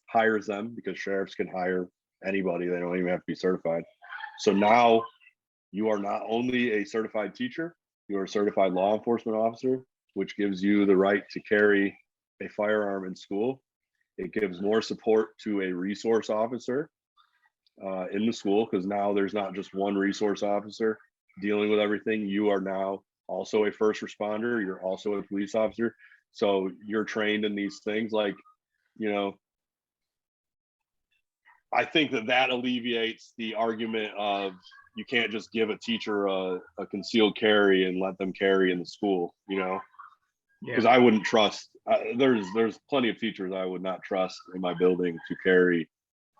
hires them, because sheriffs can hire anybody. They don't even have to be certified. So now you are not only a certified teacher, you are a certified law enforcement officer, which gives you the right to carry a firearm in school. It gives more support to a resource officer in the school, because now there's not just one resource officer dealing with everything. You are now also a first responder. You're also a police officer. So you're trained in these things. Like, you know, I think that alleviates the argument of you can't just give a teacher a concealed carry and let them carry in the school, you know, because I wouldn't trust, there's plenty of teachers I would not trust in my building to carry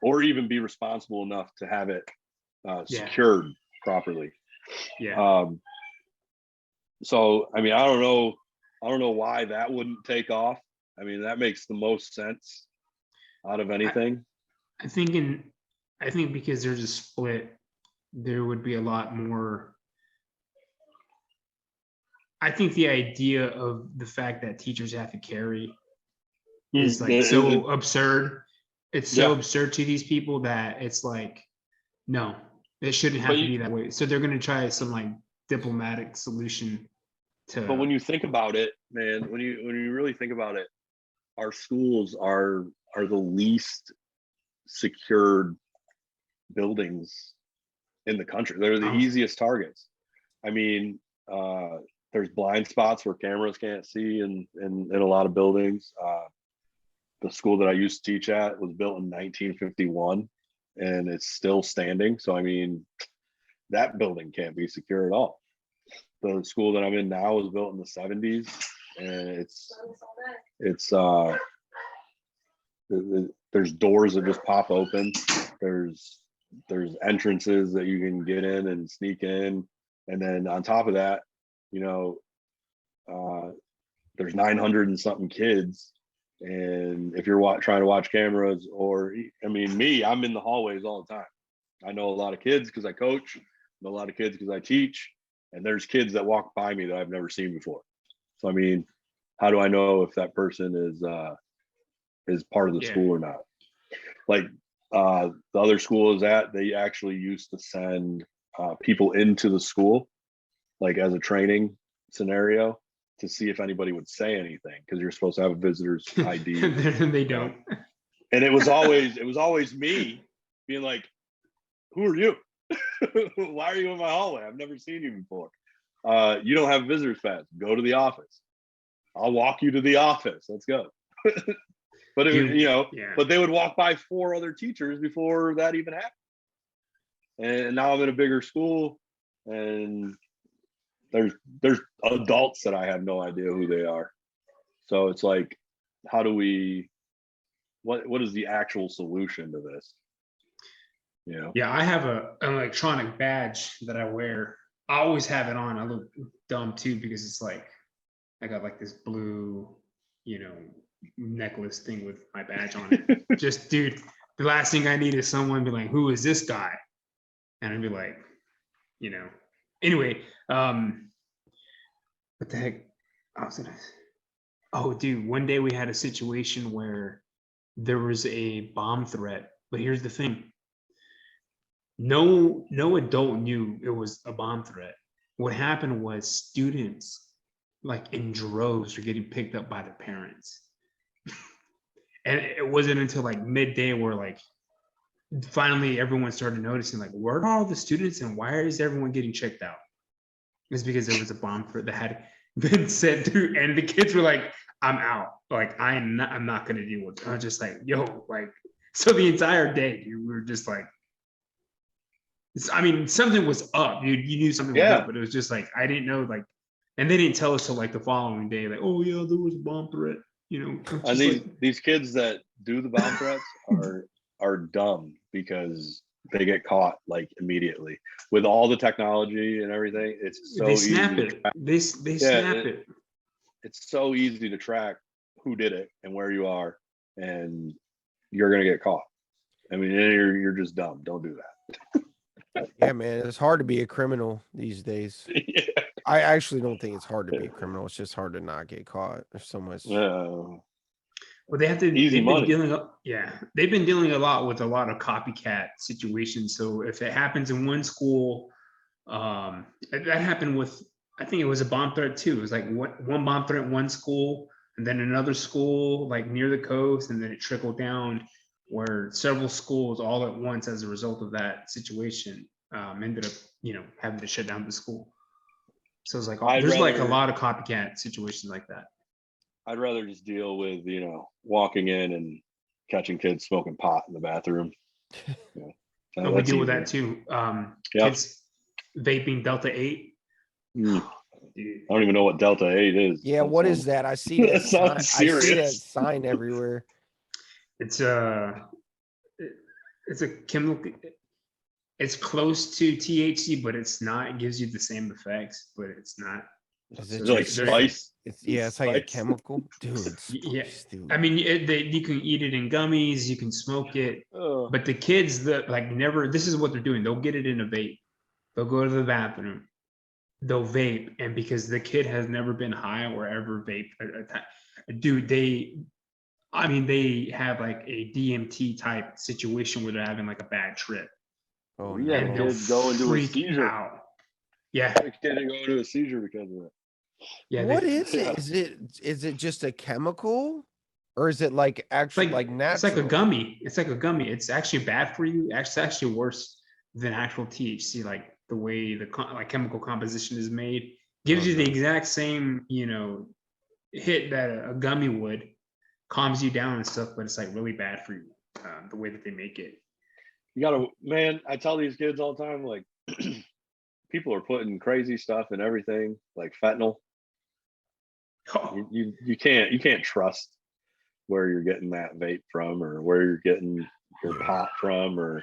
or even be responsible enough to have it secured properly. So, I mean, I don't know why that wouldn't take off. I mean, that makes the most sense out of anything. I think because there's a split, there would be a lot more. I think the idea of the fact that teachers have to carry is like so absurd. It's so absurd to these people that it's like, no, it shouldn't have to be that way. So they're going to try some like diplomatic solution to. But when you think about it, man, when you really think about it, our schools are the least secured buildings in the country. They're the easiest targets. I mean, there's blind spots where cameras can't see in a lot of buildings. The school that I used to teach at was built in 1951 and it's still standing. So, I mean, that building can't be secure at all. The school that I'm in now was built in the 70s and there's doors that just pop open. There's entrances that you can get in and sneak in. And then on top of that, you know, there's 900 and something kids. And if you're trying to watch cameras, or, I mean, I'm in the hallways all the time. I know a lot of kids because I coach, know a lot of kids because I teach, and there's kids that walk by me that I've never seen before. So, I mean, how do I know if that person is part of the school or not? Like the other school is at, they actually used to send people into the school, like as a training scenario, to see if anybody would say anything, because you're supposed to have a visitor's ID. And they don't. And it was always me being like, who are you? Why are you in my hallway? I've never seen you before. You don't have a visitor's pass. Go to the office. I'll walk you to the office. Let's go. But but they would walk by 4 other teachers before that even happened. And now I'm in a bigger school, and there's adults that I have no idea who they are. So it's like, how do we? What is the actual solution to this? You know? Yeah, I have an electronic badge that I wear I always have it on. I look dumb too because it's like I got like this blue, necklace thing with my badge on it. Just, dude, the last thing I need is someone be like, "Who is this guy?" And I'd be like, Anyway, what the heck? Oh, dude, one day we had a situation where there was a bomb threat, but here's the thing: no adult knew it was a bomb threat. What happened was students, like in droves, were getting picked up by their parents, and it wasn't until like midday where like finally everyone started noticing, like, where are all the students and why is everyone getting checked out? It's because there was a bomb threat that had been sent through, and the kids were like, "I'm out. Like, I'm not gonna deal with it." I was just like, "Yo, like," so the entire day, dude, we were just like, I mean, something was up, dude. You knew something was up, but it was just like I didn't know, like, and they didn't tell us till like the following day, like, "Oh yeah, there was a bomb threat." And these kids that do the bomb threats are dumb because they get caught like immediately with all the technology and everything. It's so they easy snap to it. track. They snap it. It's so easy to track who did it and where you are, and you're gonna get caught. I mean, you're just dumb. Don't do that. Yeah, man, it's hard to be a criminal these days. Yeah. I actually don't think it's hard to be a criminal. It's just hard to not get caught. There's so much. Well, they have to. Easy money. They've been dealing a lot with a lot of copycat situations. So if it happens in one school, that happened with, I think it was a bomb threat too. It was like one bomb threat in one school, and then another school like near the coast, and then it trickled down where several schools all at once as a result of that situation ended up, having to shut down the school. So it's like there's like a lot of copycat situations like that. I'd rather just deal with, walking in and catching kids smoking pot in the bathroom. And we deal with that too. Kids vaping Delta 8. I don't even know what Delta 8 is. Yeah, what is that? I see that sign. I see that sign everywhere. It's a chemical. It's close to THC, but it's not. It gives you the same effects, but it's not. Is it like spice? It's like a chemical, dude. Yeah, I mean, you can eat it in gummies, you can smoke it, but the kids that like never. This is what they're doing. They'll get it in a vape. They'll go to the bathroom. They'll vape, and because the kid has never been high or ever vaped, dude, they have like a DMT type situation where they're having like a bad trip. Oh, yeah, and kids go into a seizure. Out. Yeah, a kid go into a seizure because of it. Yeah, what is it? Is it just a chemical, or is it like actually like natural? It's like a gummy. It's like a gummy. It's actually bad for you. It's actually worse than actual THC. Like the way the chemical composition is made gives you the exact same hit that a gummy would, calms you down and stuff, but it's like really bad for you the way that they make it. You gotta, man. I tell these kids all the time, like people are putting crazy stuff in everything, like fentanyl. You can't trust where you're getting that vape from, or where you're getting your pot from, or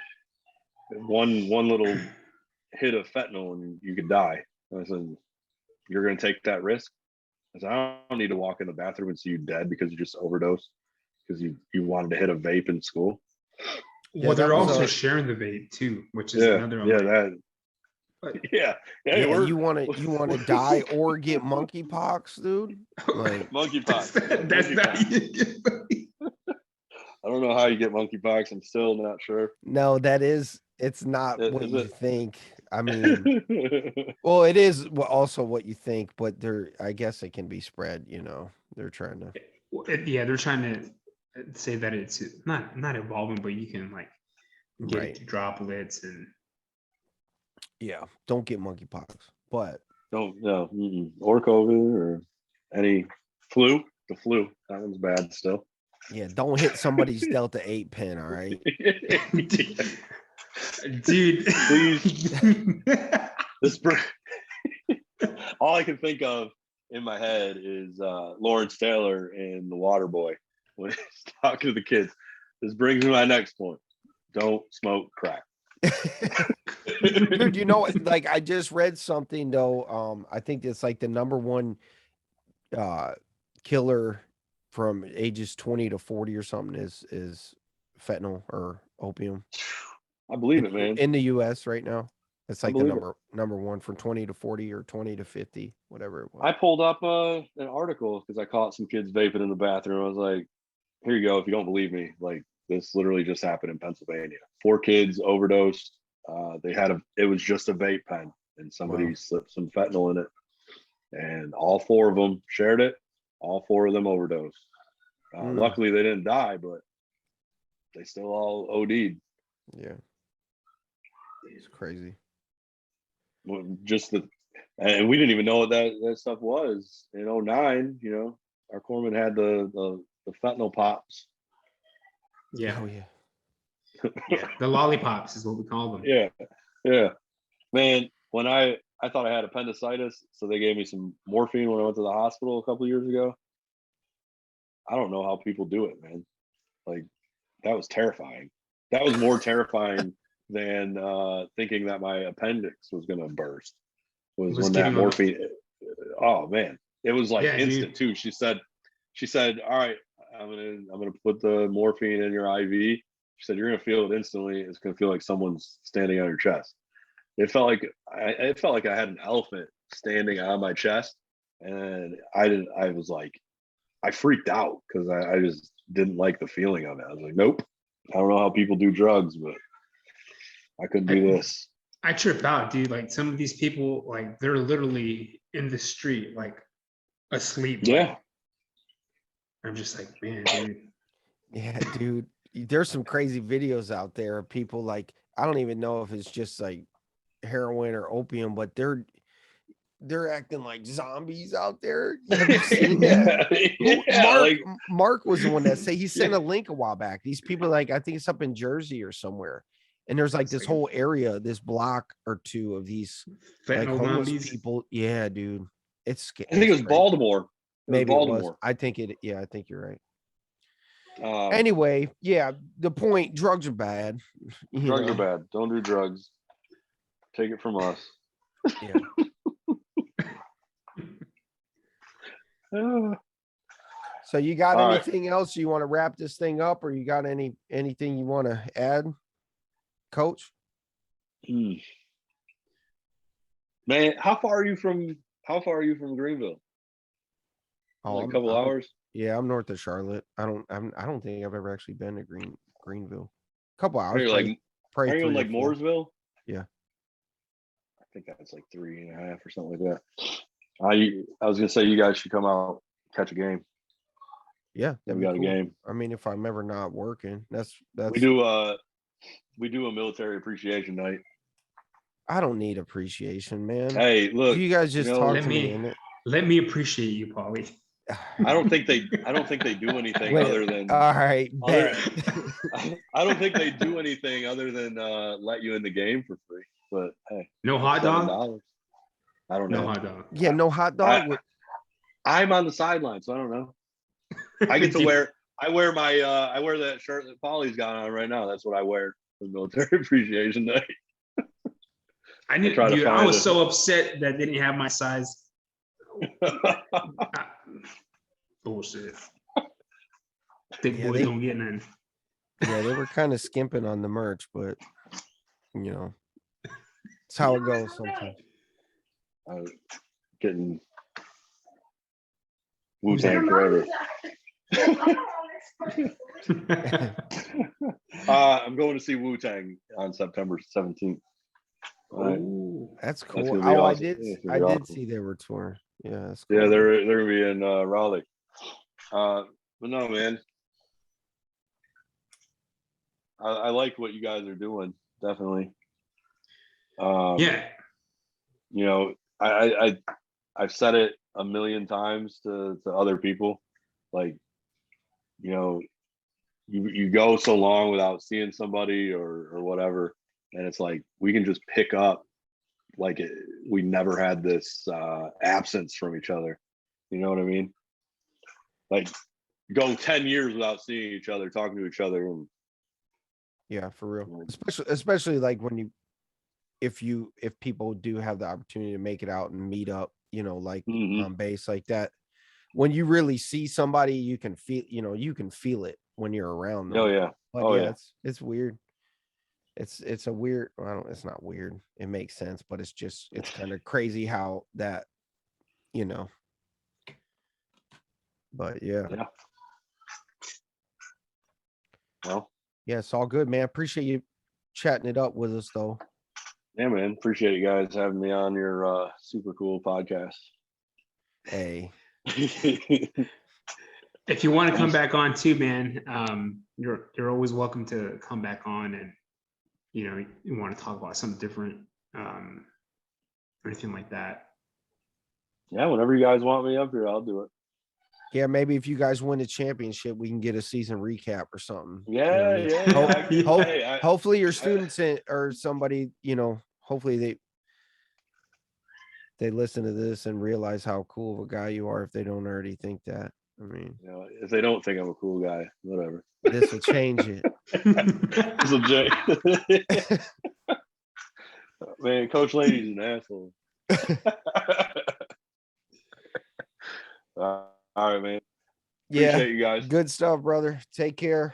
one little hit of fentanyl and you could die. I said, you're going to take that risk? I said, I don't need to walk in the bathroom and see you dead because you just overdosed because you wanted to hit a vape in school. Well, they're also sharing the vape too, which is another. You want to die or get monkeypox, dude? Like monkeypox. That's not. I don't know how you get monkeypox. I'm still not sure. No, it's not what you think. I mean, well, it is also what you think, but I guess it can be spread. They're trying to. They're trying to say that it's not evolving, but you can like get it to droplets and. Yeah, don't get monkeypox, but or COVID or any flu. The flu, that one's bad still. Yeah, don't hit somebody's Delta 8 pin, all right? Dude, please. All I can think of in my head is Lawrence Taylor in The Waterboy when he's talking to the kids. This brings me to my next point. Don't smoke crack. Dude, you know, like I just read something though. I think it's like the number one killer from ages 20 to 40 or something is fentanyl or opium I believe it, man. in the US right now. It's I like the believe it. number one from 20 to 40 or 20 to 50, whatever it was. I pulled up an article because I caught some kids vaping in the bathroom. I was like, here you go. If you don't believe me, like this literally just happened in Pennsylvania. 4 kids overdosed. It was just a vape pen and somebody slipped some fentanyl in it. And all 4 of them shared it. All 4 of them overdosed. Luckily they didn't die, but they still all OD'd. Yeah. It's crazy. And we didn't even know what that stuff was in 09. You know, our corpsman had the fentanyl pops. Yeah. Oh yeah. Yeah. The lollipops is what we call them. Yeah. Man, when I thought I had appendicitis, so they gave me some morphine when I went to the hospital a couple of years ago. I don't know how people do it, man. Like, that was terrifying. That was more terrifying than thinking that my appendix was going to burst. Was when that morphine. Oh man, it was like instant too. She said, "All right, I'm gonna put the morphine in your IV." She said, "You're gonna feel it instantly. It's gonna feel like someone's standing on your chest." It felt like I had an elephant standing on my chest, and I was like, I freaked out because I just didn't like the feeling of it. I was like, nope. I don't know how people do drugs, but I couldn't do this. I trip out, dude. Like some of these people, like they're literally in the street, like asleep. Yeah. Like, I'm just like, man, dude. Yeah, dude. There's some crazy videos out there of people like, I don't even know if it's just like heroin or opium, but they're acting like zombies out there. Have you seen that? Mark was the one that he sent a link a while back. These people, like, I think it's up in Jersey or somewhere. And there's like this whole area, this block or two of these like homeless people. Yeah, dude. It's scary. I think it was Baltimore. Maybe it was. I think you're right. Anyway, yeah, the point, drugs are bad. Drugs are bad. Don't do drugs. Take it from us. Yeah. So you got anything else you want to wrap this thing up, or you got anything you want to add, Coach? Man, how far are you from Greenville? Oh, a couple hours. Yeah, I'm north of Charlotte. I don't think I've ever actually been to Greenville. A couple hours. Are you in like Mooresville? Yeah. I think that's like 3.5 or something like that. I was gonna say you guys should come out, catch a game. Yeah, we got cool. A game. I mean, if I'm ever not working, that's we do a military appreciation night. I don't need appreciation, man. Hey, look, you guys just talk to me. Let me appreciate you, Paulie. I don't think they do anything other than. All right. I don't think they do anything other than let you in the game for free. But hey, no hot dog. I don't know. No hot dog. Yeah, no hot dog. I'm on the sideline, so I don't know. I get to wear. I wear that shirt that Paulie's got on right now. That's what I wear for military appreciation night. I was so upset that they didn't have my size. Bullshit. Thick boys don't get none. Yeah, they were kind of skimping on the merch, but it's how it goes sometimes. Getting Wu-Tang forever. I'm going to see Wu-Tang on September 17th. Oh, that's cool. Awesome. I did see they were touring. Yeah, that's cool. Yeah, they're gonna be in Raleigh. But no, man. I like what you guys are doing, definitely. Yeah. I've said it a million times to other people, like, you go so long without seeing somebody or whatever, and it's like we can just pick up like we never had this absence from each other. You know what I mean? Like, go 10 years without seeing each other, talking to each other. Yeah, for real. Especially like when if people do have the opportunity to make it out and meet up, like Mhm. on base like that, when you really see somebody, you can feel it when you're around them. Oh yeah. But Oh yeah, yeah. it's weird. It's a weird. It's not weird. It makes sense, but it's kind of crazy how that, you know. But yeah. Yeah. Well, Yeah, it's all good, man. Appreciate you chatting it up with us, though. yeah, man. Appreciate you guys having me on your super cool podcast. Hey, If you want to come back on too, man, you're always welcome to come back on, and you want to talk about something different, or anything like that. Yeah, whenever you guys want me up here, I'll do it. yeah, maybe if you guys win a championship, we can get a season recap or something. Yeah, yeah. Hopefully, your students or somebody, hopefully they listen to this and realize how cool of a guy you are if they don't already think that. I mean, if they don't think I'm a cool guy, whatever. This will change it. This will change. Man, Coach Laney's an asshole. All right, man. Yeah. Appreciate you guys. Good stuff, brother. Take care.